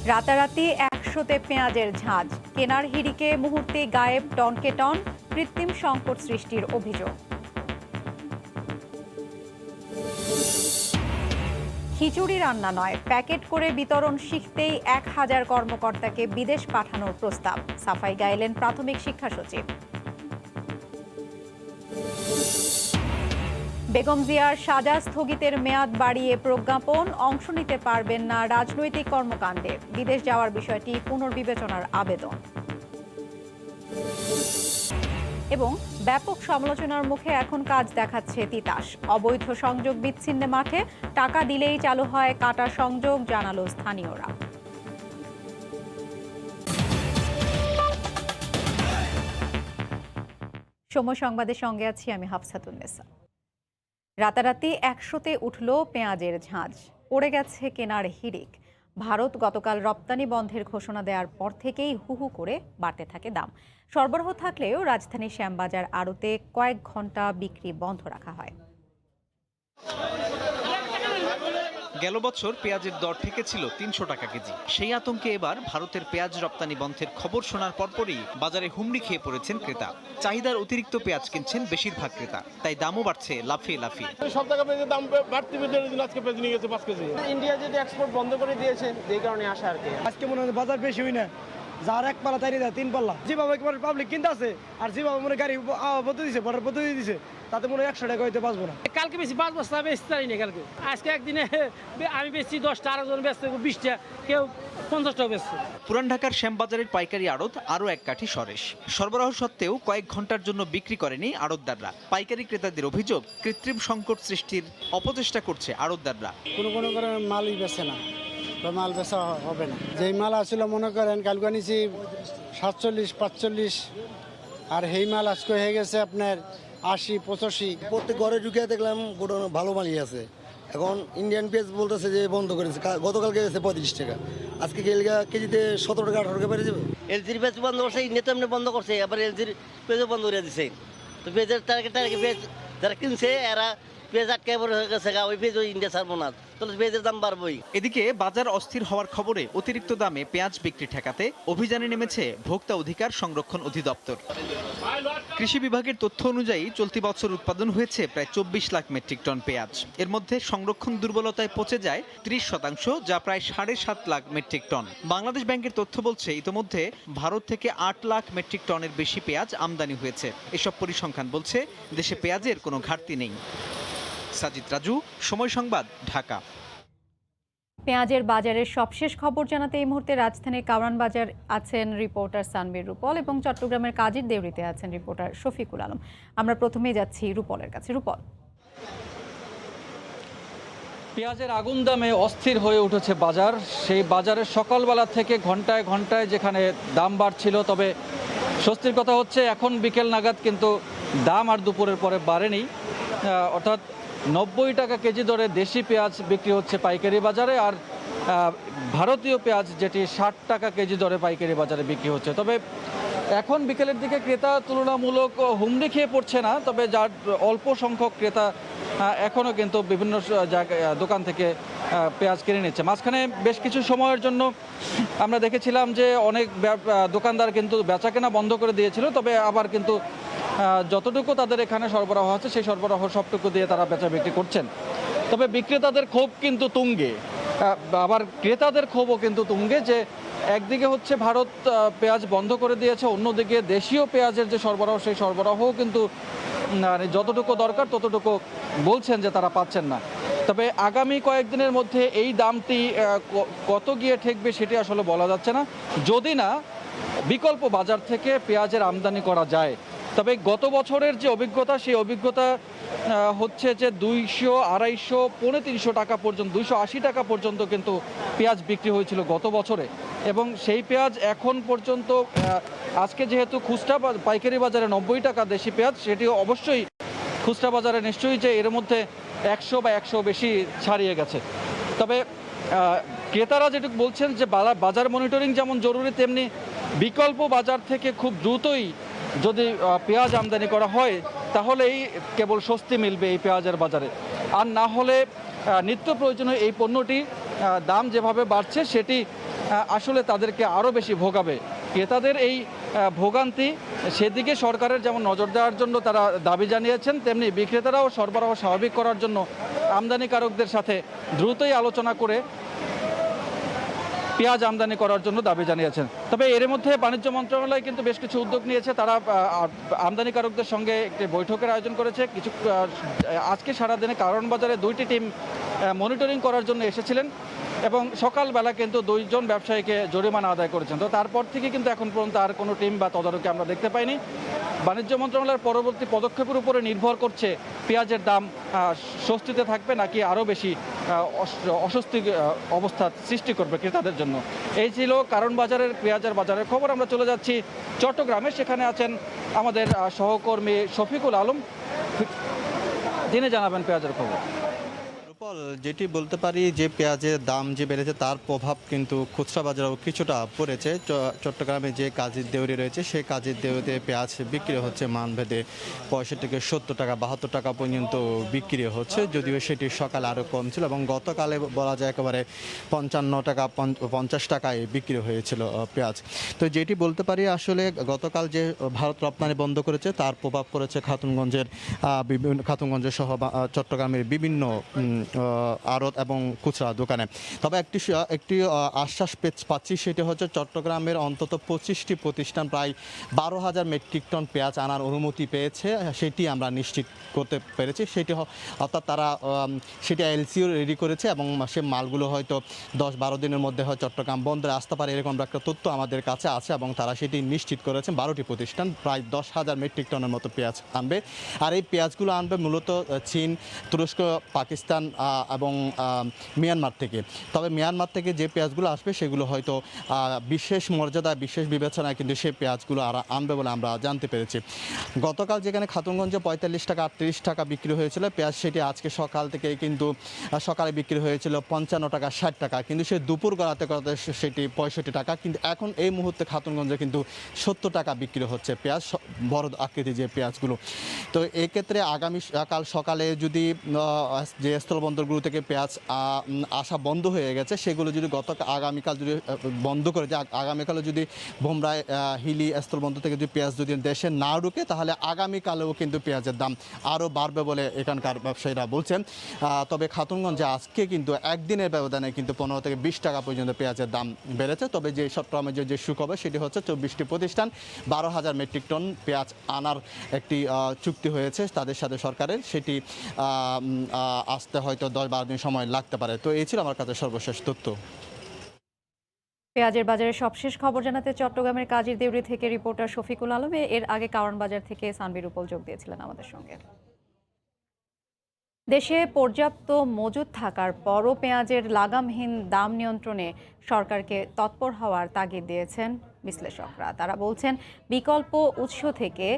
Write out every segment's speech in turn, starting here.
রাতারাতি ১০০-তে পেঁয়াজের ঝাঁজ, কেনার হিড়িকে মুহূর্তে গায়েব টনকে টন, কৃত্রিম সংকট সৃষ্টির অভিযোগ। খিচুড়ি রান্না নয়, প্যাকেট করে বিতরণ শিখতেই ১,০০০ কর্মকর্তাকে বিদেশ পাঠানোর প্রস্তাব, সাফাই গাইলেন প্রাথমিক শিক্ষা সচিব। বেগম জিয়ার সাজা স্থগিতের মেয়াদ বাড়িয়ে প্রজ্ঞাপন, অংশ নিতে পারবেন না রাজনৈতিক কর্মকাণ্ডে, বিদেশ যাওয়ার বিষয়টি পুনর্বিবেচনার আবেদন। এবং ব্যাপক সমালোচনার মুখে এখন কাজ দেখাচ্ছে তিতাস, অবৈধ সংযোগ বিচ্ছিন্নে মাঠে টাকা দিলেই চালু হয় কাটা সংযোগ, জানালো স্থানীয়রা। সময় সংবাদের সঙ্গে আছি আমি হাফসাতুন্নেসা। রাতারাতি ১০০-তে উঠল পেঁয়াজের ঝাঁজ, পড়ে গেছে কেনার হিড়িক। ভারত গতকাল রপ্তানি বন্ধের ঘোষণা দেওয়ার পর থেকেই হু হু করে বাড়তে থাকে দাম। সরবরাহ থাকলেও রাজধানীর শ্যামবাজার আড়তে কয়েক ঘন্টা বিক্রি বন্ধ রাখা হয়। গেল বছর পেঁয়াজের দর ঠেকেছিল ৩০০ টাকা কেজি। সেই আতঙ্কে এবার ভারতের পেঁয়াজ রপ্তানি বন্ধের খবর শোনার পরপরই বাজারে হুমড়ি খেয়ে পড়েছেন ক্রেতা। চাহিদার অতিরিক্ত পেঁয়াজ কিনছেন বেশিরভাগ ক্রেতা, তাই দামও বাড়ছে লাফিয়ে লাফিয়ে। সব টাকা পেঁয়াজের দাম বাড়তি আজকে পেঁয়াজ নিয়ে গেছে 5 কেজি। ইন্ডিয়া যদি এক্সপোর্ট বন্ধ করে দিয়েছে, এই কারণে আসা আর কি। আজকে মনে হয় বাজার বেশি হয় না, যার এক পাল্লা তাই দেয় 3 পাল্লা। যেভাবে পাবলিক কিনতে আছে আর যেভাবে মনে গাড়ি পদ্ধতি দিছে, বর্ডার পদ্ধতি দিছে, তাতে মনে হয় 100 টাকা হইতে পারবো না। কালকে বেশি 5 বস্তা বেচতে পারিনি কালকে। আজকে একদিনে আমি বেচছি 10টা, আরেকজন বেচতে 20টা, কেউ 50টা বেচছে। পুরান ঢাকার শ্যামবাজারের পাইকারি আড়ত আরও এক কাঠি সরেস। সরবরাহ সত্ত্বেও কয়েক ঘন্টার জন্য বিক্রি করেনি আড়তদাররা। পাইকারি ক্রেতাদের অভিযোগ, কৃত্রিম সংকট সৃষ্টির অপচেষ্টা করছে আড়তদাররা। কোনো করে মালই বেচে না বা মাল বেচা হবে না। যেই মাল আসলে মনে করেন কালকে নিয়েছি 47-45, আর এই মাল আজকে হয়ে গেছে আপনার 80-85। প্রত্যেক ঘরে ঢুকে দেখলাম গোডাউনে ভালো মালই আছে। এখন ইন্ডিয়ান পেঁয়াজ বলতেছে যে বন্ধ করেছে, গতকালকে গেছে 35 টাকা, আজকে কেজিতে 17 টাকা 18 টাকা বেড়ে যাবে। এলজির পেঁয়াজ বন্ধ করছে, ইন্ডিয়া এমনি বন্ধ করছে, আবার এলজির পেঁয়াজও বন্ধ করে দিছে। তো পেঁয়াজের তারিখে পেঁয়াজ যারা কিনছে এরা পেঁয়াজ আটকে হয়ে গেছে, ওই পেঁয়াজ ইন্ডিয়া ছাড়বো না, তাহলে পেঁয়াজের দাম বাড়বই। এদিকে বাজার অস্থির হওয়ার খবরে অতিরিক্ত দামে পেঁয়াজ বিক্রি ঠেকাতে অভিযানে নেমেছে ভোক্তা অধিকার সংরক্ষণ অধিদপ্তর। কৃষি বিভাগের তথ্য অনুযায়ী চলতি বছর উৎপাদন হয়েছে প্রায় 24 লাখ মেট্রিক টন পেঁয়াজ। এর মধ্যে সংরক্ষণ দুর্বলতায় পচে যায় 30%, যা প্রায় 7.5 লাখ মেট্রিক টন। বাংলাদেশ ব্যাংকের তথ্য বলছে ইতোমধ্যে ভারত থেকে 8 লাখ মেট্রিক টনের বেশি পেঁয়াজ আমদানি হয়েছে। এসব পরিসংখ্যান বলছে দেশে পেঁয়াজের কোনো ঘাটতি নেই। সাজিদ রাজু, সময় সংবাদ, ঢাকা। পেঁয়াজের বাজারের সবশেষ খবর জানাতে এই মুহূর্তে রাজধানীর কারওয়ান বাজার আছেন রিপোর্টার সানবীর রূপল এবং চট্টগ্রামের কাজীর দেউরিতে আছেন রিপোর্টার শফিকুল আলম। আমরা প্রথমেই যাচ্ছি রূপলের কাছে। রূপল, পেঁয়াজের আগুন দামে অস্থির হয়ে উঠেছে বাজার। সেই বাজারের সকালবেলা থেকে ঘন্টায় ঘন্টায় যেখানে দাম বাড়ছিল, তবে স্বস্তির কথা হচ্ছে এখন বিকেল নাগাদ কিন্তু দাম আর দুপুরের পরে বাড়েনি। অর্থাৎ 90 টাকা কেজি দরে দেশি পেঁয়াজ বিক্রি হচ্ছে পাইকারি বাজারে, আর ভারতীয় পেঁয়াজ যেটি 60 টাকা কেজি দরে পাইকারি বাজারে বিক্রি হচ্ছে। তবে এখন বিকেলের দিকে ক্রেতা তুলনামূলক হুমড়ি খেয়ে পড়ছে না, তবে যার অল্প সংখ্যক ক্রেতা এখনও কিন্তু বিভিন্ন জায়গায় দোকান থেকে পেঁয়াজ কিনে নিচ্ছে। মাঝখানে বেশ কিছু সময়ের জন্য আমরা দেখেছিলাম যে অনেক দোকানদার কিন্তু বেচাকেনা বন্ধ করে দিয়েছিল, তবে আবার কিন্তু যতটুকু তাদের এখানে সরবরাহ আছে সেই সরবরাহ সবটুকু দিয়ে তারা বেচা বিক্রি করছেন। তবে বিক্রেতাদের ক্ষোভ কিন্তু তুঙ্গে, আবার ক্রেতাদের ক্ষোভও কিন্তু তুঙ্গে, যে একদিকে হচ্ছে ভারত পেঁয়াজ বন্ধ করে দিয়েছে, অন্যদিকে দেশীয় পেঁয়াজের যে সরবরাহ সেই সরবরাহও কিন্তু যতটুকু দরকার ততটুকু বলছেন যে তারা পাচ্ছেন না। তবে আগামী কয়েকদিনের মধ্যে এই দামটি কত গিয়ে ঠেকবে সেটি আসলে বলা যাচ্ছে না, যদি না বিকল্প বাজার থেকে পেঁয়াজের আমদানি করা যায়। তবে গত বছরের যে অভিজ্ঞতা, সেই অভিজ্ঞতা হচ্ছে যে 200, 250, 350 টাকা পর্যন্ত, 280 টাকা পর্যন্ত কিন্তু পেঁয়াজ বিক্রি হয়েছিল গত বছরে, এবং সেই পেঁয়াজ এখন পর্যন্ত আজকে যেহেতু খুচরা পাইকারি বাজারে 90 টাকা দেশি পেঁয়াজ, সেটি অবশ্যই খুচরা বাজারে নিশ্চয়ই যে এর মধ্যে 100 বা 100 বেশি ছাড়িয়ে গেছে। তবে ক্রেতারা যেটুকু বলছেন যে বাজার মনিটরিং যেমন জরুরি, তেমনি বিকল্প বাজার থেকে খুব দ্রুতই যদি পেঁয়াজ আমদানি করা হয় তাহলেই কেবল স্বস্তি মিলবে এই পেঁয়াজের বাজারে। আর না হলে নিত্য প্রয়োজনীয় এই পণ্যটি দাম যেভাবে বাড়ছে সেটি আসলে তাদেরকে আরও বেশি ভোগাবে। ক্রেতাদের এই ভোগান্তি সেদিকে সরকারের যেমন নজর দেওয়ার জন্য তারা দাবি জানিয়েছেন, তেমনি বিক্রেতারাও সরবরাহ স্বাভাবিক করার জন্য আমদানিকারকদের সাথে দ্রুতই আলোচনা করে পেঁয়াজ আমদানি করার জন্য দাবি জানিয়েছেন। তবে এর মধ্যে বাণিজ্য মন্ত্রণালয় কিন্তু বেশ কিছু উদ্যোগ নিয়েছে। তারা আমদানিকারকদের সঙ্গে একটি বৈঠকের আয়োজন করেছে। আজকে সারাদিনে কারণ বাজারে 2টি টিম মনিটরিং করার জন্য এসেছিলেন এবং সকালবেলা কিন্তু 2 জন ব্যবসায়ীকে জরিমানা আদায় করেছেন। তো তারপর থেকে কিন্তু এখন পর্যন্ত আর কোনো টিম বা তদারকি আমরা দেখতে পাইনি। বাণিজ্য মন্ত্রণালয়ের পরবর্তী পদক্ষেপের উপরে নির্ভর করছে পেঁয়াজের দাম স্বস্তিতে থাকবে নাকি আরও বেশি অস্বস্তি অবস্থা সৃষ্টি করবে ক্রেতাদের জন্য। এই ছিল কারণ বাজারের পেঁয়াজের বাজারের খবর। আমরা চলে যাচ্ছি চট্টগ্রামে, সেখানে আছেন আমাদের সহকর্মী শফিকুল আলম, তিনি জানাবেন পেঁয়াজের খবর। যেটি বলতে পারি যে পেঁয়াজের দাম যে বেড়েছে তার প্রভাব কিন্তু খুচরা বাজারেও কিছুটা পড়েছে। চট্টগ্রামে যে কাজের দেউরি রয়েছে সেই কাজের দেউরিতে পেঁয়াজ বিক্রি হচ্ছে মানভেদে 65 থেকে 70 টাকা 72 টাকা পর্যন্ত বিক্রি হচ্ছে, যদিও সেটি সকালে আরও কম ছিল এবং গতকালে বলা যায় একেবারে 55 টাকা 50 টাকায় বিক্রি হয়েছিল পেঁয়াজ। তো যেটি বলতে পারি আসলে গতকাল যে ভারত রপ্তানি বন্ধ করেছে তার প্রভাব পড়েছে খাতুনগঞ্জের সহ চট্টগ্রামের বিভিন্ন আড়ত এবং খুচরা দোকানে। তবে একটি আশ্বাস পাচ্ছি, সেটি হচ্ছে চট্টগ্রামের অন্তত 25টি প্রতিষ্ঠান প্রায় 12,000 মেট্রিক টন পেঁয়াজ আনার অনুমতি পেয়েছে, সেটি আমরা নিশ্চিত করতে পেরেছি। অর্থাৎ তারা সেটি এলসিও রেডি করেছে এবং সে মালগুলো হয়তো 10-12 দিনের মধ্যে হয় চট্টগ্রাম বন্দরে আসতে পারে, এরকম একটা তথ্য আমাদের কাছে আছে এবং তারা সেটি নিশ্চিত করেছেন। 12টি প্রতিষ্ঠান প্রায় 10,000 মেট্রিক টনের মতো পেঁয়াজ আনবে। আর এই পেঁয়াজগুলো আনবে মূলত চীন, তুরস্ক, পাকিস্তান এবং মিয়ানমার থেকে। তবে মিয়ানমার থেকে যে পেঁয়াজগুলো আসবে সেগুলো হয়তো বিশেষ মর্যাদা বিশেষ বিবেচনায় কিন্তু সেই পেঁয়াজগুলো আনবে বলে আমরা জানতে পেরেছি। গতকাল যেখানে খাতুনগঞ্জে 45 টাকা 38 টাকা বিক্রি হয়েছিল পেঁয়াজ, সেটি আজকে সকাল থেকে কিন্তু সকালে বিক্রি হয়েছিল 55 টাকা 60 টাকা, কিন্তু সে দুপুর গড়াতে গড়াতে সেটি 65 টাকা। কিন্তু এখন এই মুহূর্তে খাতুনগঞ্জে কিন্তু 70 টাকা বিক্রি হচ্ছে পেঁয়াজ, বড় আকৃতি যে পেঁয়াজগুলো। তো এক্ষেত্রে আগামীকাল সকালে যদি যে স্থলবন্দরগুলো থেকে পেঁয়াজ আসা বন্ধ হয়ে গেছে সেগুলো যদি আগামীকাল যদি বন্ধ করে যে আগামীকালে যদি ভোমরায় হিলি স্থলবন্দর থেকে যদি পেঁয়াজ যদি দেশে না ঢুকে তাহলে আগামীকালেও কিন্তু পেঁয়াজের দাম আরও বাড়বে বলে এখানকার ব্যবসায়ীরা বলছেন। তবে খাতুনগঞ্জে আজকে কিন্তু একদিনের ব্যবধানে কিন্তু 15 থেকে 20 টাকা পর্যন্ত পেঁয়াজের দাম বেড়েছে। তবে যে চট্টগ্রামে যে সুখবর সেটি হচ্ছে 24টি প্রতিষ্ঠান 12,000 মেট্রিক টন পেঁয়াজ আনার একটি চুক্তি হয়েছে তাদের সাথে সরকারের, সেটি আসতে হয়তো 10-12 দিন সময় লাগতে পারে। তো এই ছিল আমার কাছে সর্বশেষ তথ্য। পেঁয়াজের বাজারের সবশেষ খবর জানাতে চট্টগ্রামের কাজীর দেউরি থেকে রিপোর্টার শফিকুল আলম। এর আগে কারণ বাজার থেকে সানভীর উপল যোগ দিয়েছিলেন আমাদের সঙ্গে। দেশে পর্যাপ্ত মজুদ থাকার পরও পেঁয়াজের লাগামহীন দাম নিয়ন্ত্রণে সরকারকে তৎপর হওয়ার তাগিদ দিয়েছেন বিশ্লেষকরা। তারা বলছেন বিকল্প উৎস থেকে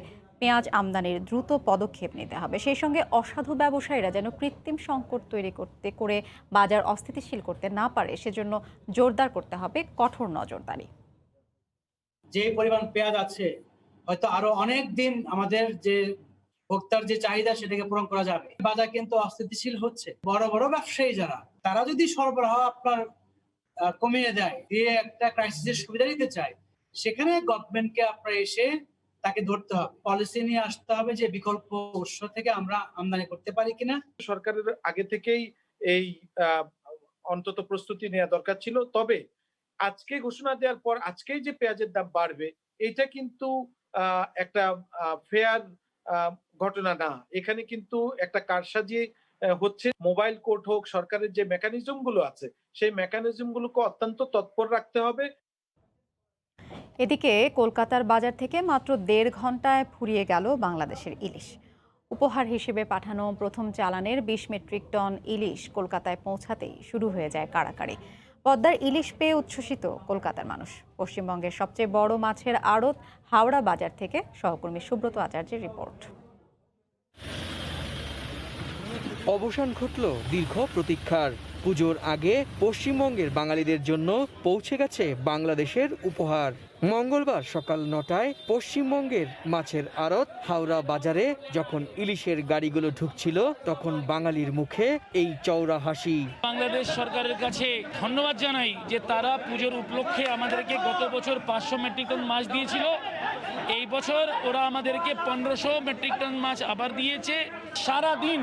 পেঁয়াজ আমদানির দ্রুত পদক্ষেপ নিতে হবে। সেই সঙ্গে অসাধু ব্যবসায়ীরা যেন কৃত্রিম সংকট তৈরি করে বাজার অস্থিতিশীল করতে না পারে সেজন্য জোরদার করতে হবে কঠোর নজরদারি। যে পরিমাণ পেঁয়াজ আছে হয়তো আরো অনেক দিন আমাদের যে ভোক্তার যে চাহিদা সেটাকে পূরণ করা যাবে। বাজার কিন্তু অস্থিতিশীল হচ্ছে। বড় বড় ব্যবসায়ী যারা তারা যদি সরবরাহ আপনার কমিয়ে দেয়, দিয়ে একটা ক্রাইসিসের সুবিধা নিতে চায়, সেখানে গভর্নমেন্টকে আপনার এসে তাকে ধরতে হবে, পলিসি নিয়ে আসতে হবে যে বিকল্প উৎস থেকে আমরা আমদানি করতে পারি কিনা। সরকারের আগে থেকেই এই অন্তত প্রস্তুতি নেওয়া দরকার ছিল। তবে আজকে ঘোষণা দেওয়ার পর আজকেই যে পেঁয়াজের দাম বাড়বে এটা কিন্তু একটা ফেয়ার ঘটনা না। এখানে কিন্তু একটা কারসাজি হচ্ছে। মোবাইল কোর্ট হোক, সরকারের যে মেকানিজম গুলো আছে সেই মেকানিজম গুলোকে অত্যন্ত তৎপর রাখতে হবে। এদিকে কলকাতার বাজার থেকে মাত্র 1.5 ঘন্টায় ফুরিয়ে গেল বাংলাদেশের ইলিশ। উপহার হিসেবে পাঠানো প্রথম চালানের 20 মেট্রিক টন ইলিশ কলকাতায় পৌঁছাতেই শুরু হয়ে যায় কাড়াকাড়ি। পদ্মার ইলিশ পেয়ে উচ্ছ্বসিত কলকাতার মানুষ। পশ্চিমবঙ্গের সবচেয়ে বড় মাছের আড়ত হাওড়া বাজার থেকে সহকর্মী সুব্রত আচার্যের রিপোর্ট। অবসান ঘটল দীর্ঘ প্রতীক্ষার। পুজোর আগে পশ্চিমবঙ্গের বাঙালিদের জন্য পৌঁছে গেছে বাংলাদেশের উপহার। মঙ্গলবার সকাল 9টায় পশ্চিমবঙ্গের মাছের আড়ত হাওড়া বাজারে যখন ইলিশের গাড়িগুলো ঢুকছিল তখন বাঙালির মুখে এই চওড়া হাসি। বাংলাদেশ সরকারের কাছে ধন্যবাদ জানাই যে তারা পুজোর উপলক্ষে আমাদেরকে গত বছর 500 মেট্রিক টন মাছ দিয়েছিল, এই বছর ওরা আমাদেরকে 1500 মেট্রিক টন মাছ আবার দিয়েছে। সারা দিন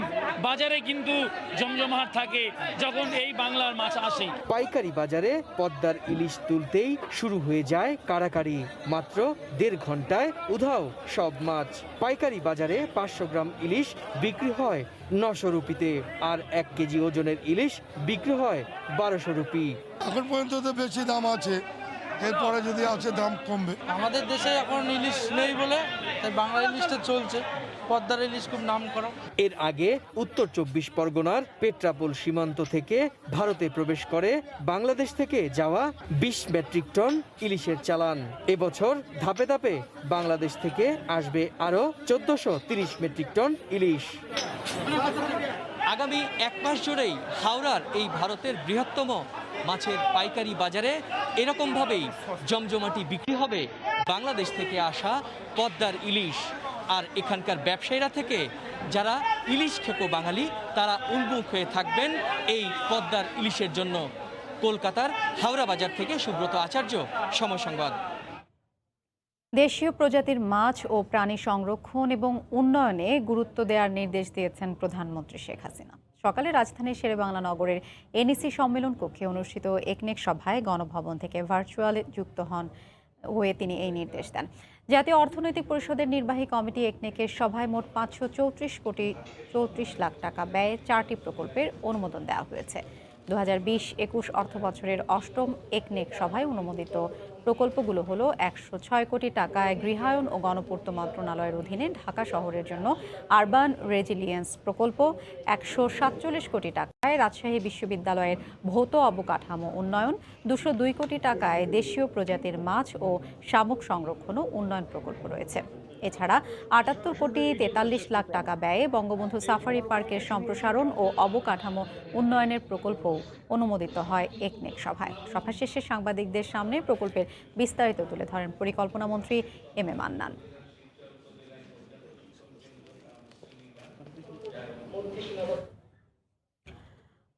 বাজারে কিন্তু জমজমাট থাকে যখন এই বাংলার মাছ আসে। পাইকারি বাজারে পদ্মার ইলিশ তুলতেই শুরু হয়ে যায় কাড়াকাড়ি। মাত্র 1.5 ঘন্টায় উধাও সব মাছ। পাইকারি বাজারে 500 গ্রাম ইলিশ বিক্রি হয় 900 রুপিতে, আর 1 কেজি ওজনের ইলিশ বিক্রি হয় 1200 রুপি। এখন পর্যন্ত তো বেশি দাম আছে, এরপরে যদি আছে দাম কমবে। আমাদের দেশে এখন ইলিশ নেই বলে তাই বাংলা ইলিশটা চলছে, পদ্মার ইলিশ খুব নাম করা। এর আগে উত্তর 24 পরগনার পেট্রাপোল সীমান্ত থেকে ভারতে প্রবেশ করে বাংলাদেশ থেকে যাওয়া 20 মেট্রিক টন ইলিশের চালান। এবছর ধাপে ধাপে বাংলাদেশ থেকে আসবে আরও 1430 মেট্রিক টন ইলিশ। আগামী 1 মাস জুড়েই হাওড়ার এই ভারতের বৃহত্তম মাছের পাইকারি বাজারে এরকমভাবেই জমজমাটি বিক্রি হবে বাংলাদেশ থেকে আসা পদ্মার ইলিশ। আর এখানকার ব্যবসায়ীরা থেকে যারা ইলিশ খেকো বাঙালি তারা উন্মুখ হয়ে থাকবেন এই পদ্মার ইলিশের জন্য। কলকাতার হাওড়া বাজার থেকে সুব্রত আচার্য, সময় সংবাদ। দেশীয় প্রজাতির মাছ ও প্রাণী সংরক্ষণ এবং উন্নয়নে গুরুত্ব দেওয়ার নির্দেশ দিয়েছেন প্রধানমন্ত্রী শেখ হাসিনা। সকালে রাজধানীর শেরেবাংলা নগরের এনইসি সম্মেলন কক্ষে অনুষ্ঠিত একনেক সভায় গণভবন থেকে ভার্চুয়ালি যুক্ত হয়ে তিনি এই নির্দেশ দেন। জাতীয় অর্থনৈতিক পরিষদের নির্বাহী কমিটি একনেকের সভায় মোট 534 কোটি 34 লাখ টাকা ব্যয়ে 4টি প্রকল্পের অনুমোদন দেওয়া হয়েছে। 2020-21 অর্থবছরের 8ম একনেক সভায় অনুমোদিত প্রকল্পগুলো হলো 106 কোটি টাকায় গৃহায়ন ও গণপূর্ত মন্ত্রণালয়ের অধীনে ঢাকা শহরের জন্য আরবান রেজিলিয়েন্স প্রকল্প, 147 কোটি টাকায় রাজশাহী বিশ্ববিদ্যালয়ের ভৌত অবকাঠামো উন্নয়ন, 202 কোটি টাকায় দেশীয় প্রজাতির মাছ ও শামুক সংরক্ষণ ও উন্নয়ন প্রকল্প রয়েছে। এছাড়া 78 কোটি 43 লাখ টাকা ব্যয়ে বঙ্গবন্ধু সাফারি পার্কের সম্প্রসারণ ও অবকাঠামো উন্নয়নের প্রকল্পও অনুমোদিত হয় একনেক সভায়। সভা শেষে সাংবাদিকদের সামনে প্রকল্পের বিস্তারিত তুলে ধরেন পরিকল্পনা মন্ত্রী এম এ মান্নান।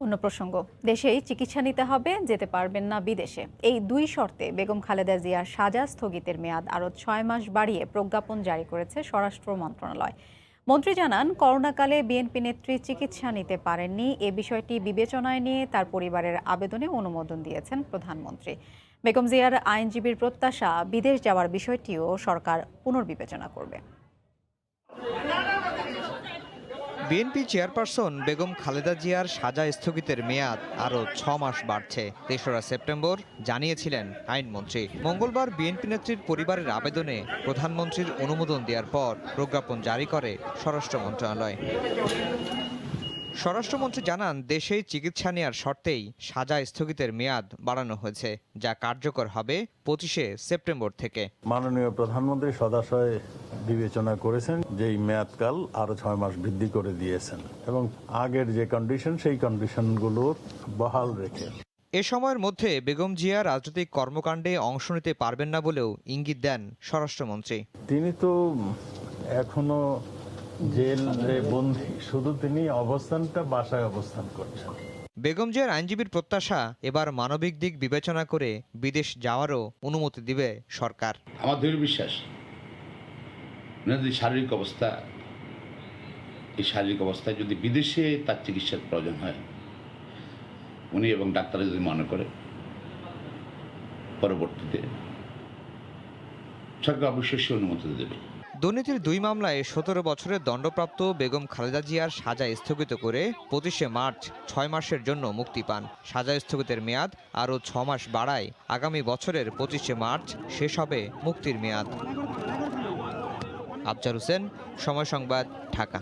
অন্য প্রসঙ্গ, দেশেই চিকিৎসা নিতে হবে, যেতে পারবেন না বিদেশে। এই 2 শর্তে বেগম খালেদা জিয়ার সাজা স্থগিতের মেয়াদ আরও 6 মাস বাড়িয়ে প্রজ্ঞাপন জারি করেছে স্বরাষ্ট্র মন্ত্রণালয়। মন্ত্রী জানান, করোনাকালে বিএনপি নেত্রী চিকিৎসা নিতে পারেননি, এ বিষয়টি বিবেচনায় নিয়ে তার পরিবারের আবেদনে অনুমোদন দিয়েছেন প্রধানমন্ত্রী। বেগম জিয়ার আইনজীবীর প্রত্যাশা, বিদেশ যাওয়ার বিষয়টিও সরকার পুনর্বিবেচনা করবে। বিএনপি চেয়ারপারসন বেগম খালেদা জিয়ার সাজা স্থগিতের মেয়াদ আরও 6 মাস বাড়ছে। 3রা সেপ্টেম্বর জানিয়েছিলেন আইনমন্ত্রী। মঙ্গলবার বিএনপি নেত্রীর পরিবারের আবেদনে প্রধানমন্ত্রীর অনুমোদন দেওয়ার পর প্রজ্ঞাপন জারি করে স্বরাষ্ট্র মন্ত্রণালয়। স্বরাষ্ট্রমন্ত্রী জানান, দেশেই চিকিৎসা নেওয়ার শর্তেই সাজা স্থগিতের মেয়াদ বাড়ানো হয়েছে, যা কার্যকর হবে 25শে সেপ্টেম্বর থেকে। মাননীয় প্রধানমন্ত্রী সদাশয় বিবেচনা করেছেন যে এই মেয়াদকাল আরো 6 মাস বৃদ্ধি করে দিয়েছেন এবং আগের যে কন্ডিশন সেই কন্ডিশনগুলো বহাল রেখে। এ সময়ের মধ্যে বেগম জিয়া রাজনৈতিক কর্মকাণ্ডে অংশ নিতে পারবেন না বলেও ইঙ্গিত দেন স্বরাষ্ট্রমন্ত্রী। তিনি তো এখনো জেলে বন্দী, শুধু তিনি অবস্থানটা বাসায় অবস্থান করছেন। বেগম জিয়ার আইনজীবীর প্রত্যাশা, এবার মানবিক দিক বিবেচনা করে বিদেশ যাওয়ারও অনুমতি দিবে সরকার। আমার দৃঢ় বিশ্বাস, শারীরিক অবস্থা, এই শারীরিক অবস্থায় যদি বিদেশে তার চিকিৎসার প্রয়োজন হয়, উনি এবং ডাক্তাররা যদি মনে করে, পরবর্তীতে সরকার অবশ্যই সে অনুমতি দেবে। দুর্নীতির 2 মামলায় 17 বছরের দণ্ডপ্রাপ্ত বেগম খালেদা জিয়ার সাজা স্থগিত করে 25শে মার্চ 6 মাসের জন্য মুক্তি পান। সাজা স্থগিতের মেয়াদ আরও 6 মাস বাড়ায় আগামী বছরের 25শে মার্চ শেষ হবে মুক্তির মেয়াদ। আফজার হোসেন, সময় সংবাদ, ঢাকা।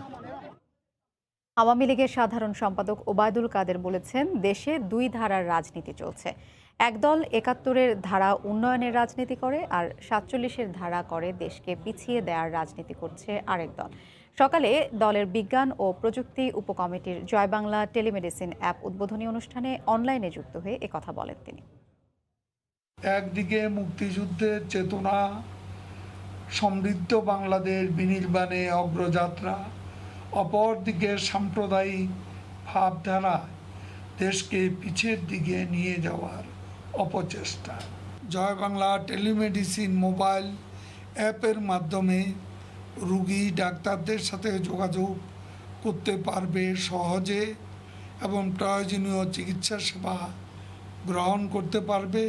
আওয়ামী লীগের সাধারণ সম্পাদক ওবায়দুল কাদের বলেছেন, দেশে 2 ধারার রাজনীতি চলছে। একদল 71-এর ধারা উন্নয়নের রাজনীতি করে, আর 47-এর ধারা করে দেশকে পিছিয়ে দেওয়ার রাজনীতি করছে আরেক দল। সকালে দলের বিজ্ঞান ও প্রযুক্তি উপকমিটির জয় বাংলা টেলিমেডিসিন অ্যাপ উদ্বোধনী অনুষ্ঠানে অনলাইনে যুক্ত হয়ে একথা বলেন তিনি। একদিকে মুক্তিযুদ্ধের চেতনা, সমৃদ্ধ বাংলাদেশ বিনির্মাণে অগ্রযাত্রা, অপরদিকে সাম্প্রদায়িক ভাবধারা দেশকে পিছের দিকে নিয়ে যাওয়ার অপচেষ্টা। জয় বাংলা টেলিমেডিসিন মোবাইল অ্যাপের মাধ্যমে রোগী ডাক্তারদের সাথে যোগাযোগ করতে পারবে সহজে এবং প্রয়োজনীয় চিকিৎসা সেবা গ্রহণ করতে পারবে।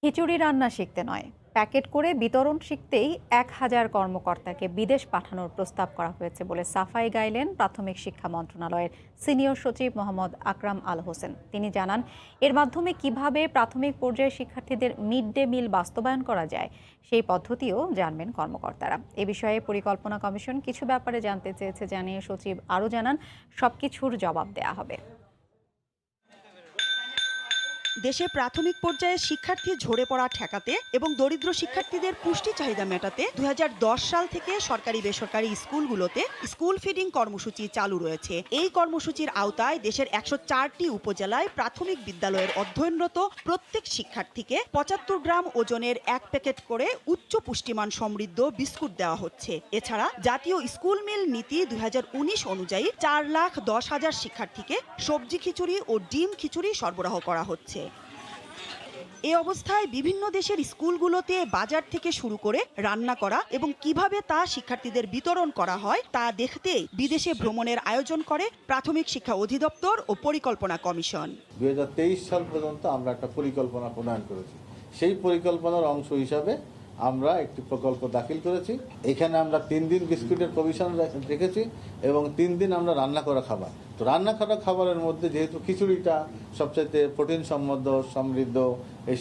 খিচুড়ি রান্না শিখতে নয়, প্যাকেট করে বিতরণ শিখতেই 1000 কর্মকর্তাকে বিদেশ পাঠানোর প্রস্তাব করা হয়েছে বলে সাফাই গাইলেন প্রাথমিক শিক্ষা মন্ত্রণালয়ের সিনিয়র সচিব মোহাম্মদ আকরাম আল হোসেন। তিনি জানান, এর মাধ্যমে কিভাবে প্রাথমিক পর্যায়ের শিক্ষার্থীদের মিড ডে মিল বাস্তবায়ন করা যায় সেই পদ্ধতিও জানবেন কর্মকর্তারা। এ বিষয়ে পরিকল্পনা কমিশন কিছু ব্যাপারে জানতে চেয়েছে জানিয়ে সচিব আরও জানান, সবকিছুর জবাব দেয়া হবে। দেশে প্রাথমিক পর্যায়ে শিক্ষার্থী ঝরে পড়া ঠেকাতে এবং দরিদ্র শিক্ষার্থীদের পুষ্টি চাহিদা মেটাতে 2010 সাল থেকে সরকারি বেসরকারি স্কুলগুলোতে স্কুল ফিডিং কর্মসূচি চালু রয়েছে। এই কর্মসূচির আওতায় দেশের 104টি উপজেলায় প্রাথমিক বিদ্যালয়ের অধ্যয়নরত প্রত্যেক শিক্ষার্থীকে 75 গ্রাম ওজনের 1 প্যাকেট করে উচ্চ পুষ্টিমান সমৃদ্ধ বিস্কুট দেওয়া হচ্ছে। এছাড়া জাতীয় স্কুল মিল নীতি 2019 অনুযায়ী 4,10,000 শিক্ষার্থীকে সবজি খিচুড়ি ও ডিম খিচুড়ি সরবরাহ করা হচ্ছে। এ অবস্থায় বিভিন্ন দেশের স্কুলগুলোতে বাজার থেকে শুরু করে রান্না করা এবং কিভাবে তা শিক্ষার্থীদের বিতরণ করা হয় তা দেখতেই বিদেশে ভ্রমণের আয়োজন করে প্রাথমিক শিক্ষা অধিদপ্তর ও পরিকল্পনা কমিশন। 2023 সাল পর্যন্ত আমরা একটা পরিকল্পনা প্রণয়ন করেছি। সেই পরিকল্পনার অংশ হিসাবে আমরা একটি প্রকল্প দাখিল করেছি। এখানে আমরা 3 দিন বিস্কুটের প্রভিশন রেখেছি এবং 3 দিন আমরা রান্না করা খাবার। তো রান্না করা খাবারের মধ্যে যেহেতু খিচুড়িটা সবচেয়ে প্রোটিন সমৃদ্ধ,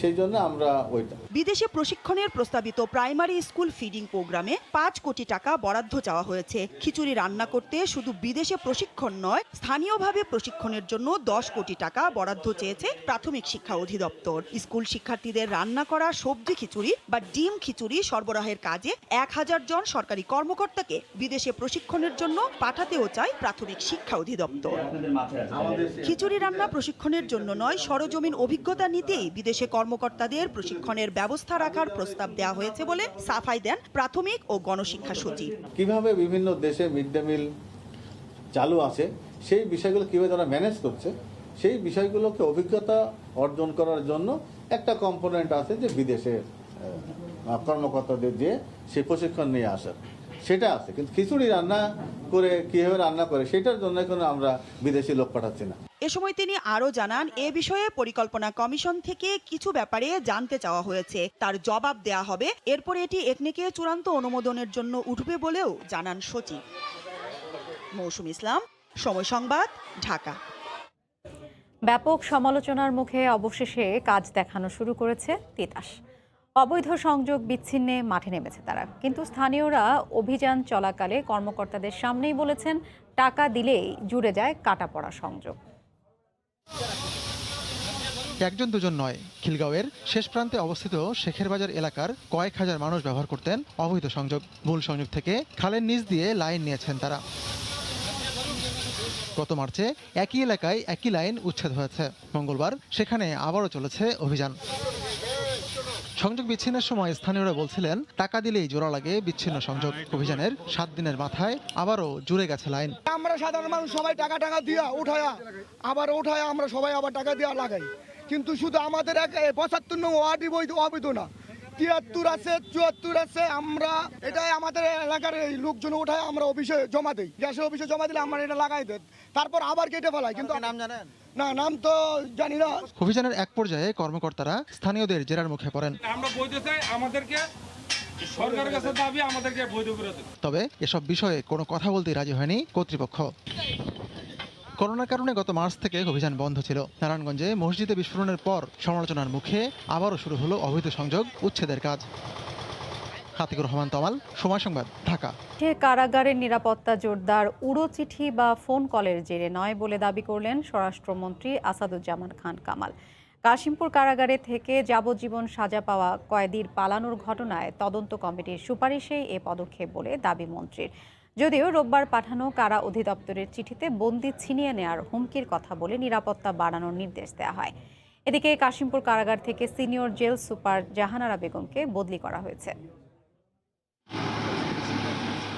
সেই জন্য আমরা ওইটা। বিদেশে প্রশিক্ষণের প্রস্তাবিত প্রাইমারি স্কুল ফিডিং প্রোগ্রামে 5 কোটি টাকা বরাদ্দ চাওয়া হয়েছে। খিচুড়ি রান্না করতে শুধু বিদেশে প্রশিক্ষণ নয়, স্থানীয়ভাবে প্রশিক্ষণের জন্য 10 কোটি টাকা বরাদ্দ চেয়েছে প্রাথমিক শিক্ষা অধিদপ্তর। স্কুল শিক্ষার্থীদের রান্না করা সবজি খিচুড়ি বা ডিম খিচুড়ি সরবরাহের কাজে 1000 জন সরকারি কর্মকর্তাকে বিদেশে প্রশিক্ষণের জন্য পাঠাতেও চায় প্রাথমিক শিক্ষা অধিদপ্তর। খিচুড়ি রান্না প্রশিক্ষণের জন্য নয়, সরজমিন অভিজ্ঞতা নিতেই বিদেশে কর্মকর্তাদের প্রশিক্ষণের ব্যবস্থা রাখার প্রস্তাব দেওয়া হয়েছে বলে সাফাই দেন প্রাথমিক ও গণশিক্ষা সচিব। কিভাবে বিভিন্ন দেশে মিড ডে মিল চালু আছে সেই বিষয়গুলো কিভাবে তারা ম্যানেজ করছে, সেই বিষয়গুলোকে অভিজ্ঞতা অর্জন করার জন্য একটা কম্পোনেন্ট আছে যে বিদেশে কর্মকর্তাদের দিয়ে সেই প্রশিক্ষণ নিয়ে আসার, সেটা আছে। কিন্তু খিচুড়ি রান্না করে কিভাবে রান্না করে সেটার জন্য কোনো আমরা বিদেশি লোক পাঠাচ্ছি না। এ সময় তিনি আরও জানান, এ বিষয়ে পরিকল্পনা কমিশন থেকে কিছু ব্যাপারে জানতে চাওয়া হয়েছে, তার জবাব দেয়া হবে। এরপর এটি একনেকে চূড়ান্ত অনুমোদনের জন্য উঠবে বলেও জানান সচিব। মৌসুম ইসলাম, সময় সংবাদ, ঢাকা। ব্যাপক সমালোচনার মুখে অবশেষে কাজ দেখানো শুরু করেছে তিতাস। অবৈধ সংযোগ বিচ্ছিন্নে মাঠে নেমেছে তারা, কিন্তু স্থানীয়রা অভিযান চলাকালে কর্মকর্তাদের সামনেই বলেছেন, টাকা দিলেই জুড়ে যায় কাটা পড়া সংযোগ। একজন দুজন নয়, খিলগাঁওয়ের শেষ প্রান্তে অবস্থিত শেখের বাজার এলাকার কয়েক হাজার মানুষ ব্যবহার করতেন অবৈধ সংযোগ। মূল সংযোগ থেকে খালের নিচ দিয়ে লাইন নিয়েছেন তারা। গত মার্চে একই এলাকায় একই লাইন উচ্ছেদ হয়েছে। মঙ্গলবার সেখানে আবারও চলেছে অভিযান। সংযোগ বিচ্ছিন্নের সময় স্থানীয়রা বলছিলেন, টাকা দিলেই জোড়া লাগে বিচ্ছিন্ন সংযোগ। অভিযানের 7 দিনের মাথায় আবারও জুড়ে গেছে লাইন। আমরা সাধারণ মানুষ সবাই টাকা দিয়া উঠায়া আমরা সবাই আবার টাকা দিয়া লাগাই, কিন্তু শুধু আমাদের 75 নং ওয়ার্ডই অবৈধ না, 73 আছে, 74 আছে। আমরা এটাই আমাদের এলাকার এই লোকজন উঠায় আমরা অফিসে জমা দিই। গ্যাসের অফিসে জমা দিলে আমরা এটা লাগাই দেন, তারপর আবার কেটে ফেলাই। কিন্তু নাম জানেন না? নাম তো জানি না। অভিযানের এক পর্যায়ে কর্মকর্তারা স্থানীয়দের জেরার মুখে পড়েন। আমরা বৈধ চাই, আমাদেরকে সরকারের কাছে দাবি আমাদেরকে বৈধ করে দেন। তবে এসব বিষয়ে কোনো কথা বলতে রাজি হয়নি কর্তৃপক্ষ। করোনার কারণে গত মার্চ থেকে অভিযান বন্ধ ছিল। নারায়ণগঞ্জে মসজিদে বিস্ফোরণের পর সমালোচনার মুখে আবারও শুরু হলো অবৈধ সংযোগ উচ্ছেদের কাজ। আতিকুর রহমান তমাল, সময় সংবাদ, ঢাকা। কারাগারের নিরাপত্তা জোরদার উড়ো চিঠি বা ফোন কলের জেরে নয় বলে দাবি করলেন স্বরাষ্ট্রমন্ত্রী আসাদুজ্জামান খান কামাল। কাশিমপুর কারাগারে থেকে যাবজ্জীবন সাজা পাওয়া কয়েদির পালানোর ঘটনায় তদন্ত কমিটির সুপারিশেই এ পদক্ষেপ বলে দাবি মন্ত্রীর। যদিও রোববার পাঠানো কারা অধিদপ্তরের চিঠিতে বন্দি ছিনিয়ে নেওয়ার হুমকির কথা বলে নিরাপত্তা বাড়ানোর নির্দেশ দেওয়া হয়। এদিকে কাশিমপুর কারাগার থেকে সিনিয়র জেল সুপার জাহানারা বেগমকে বদলি করা হয়েছে।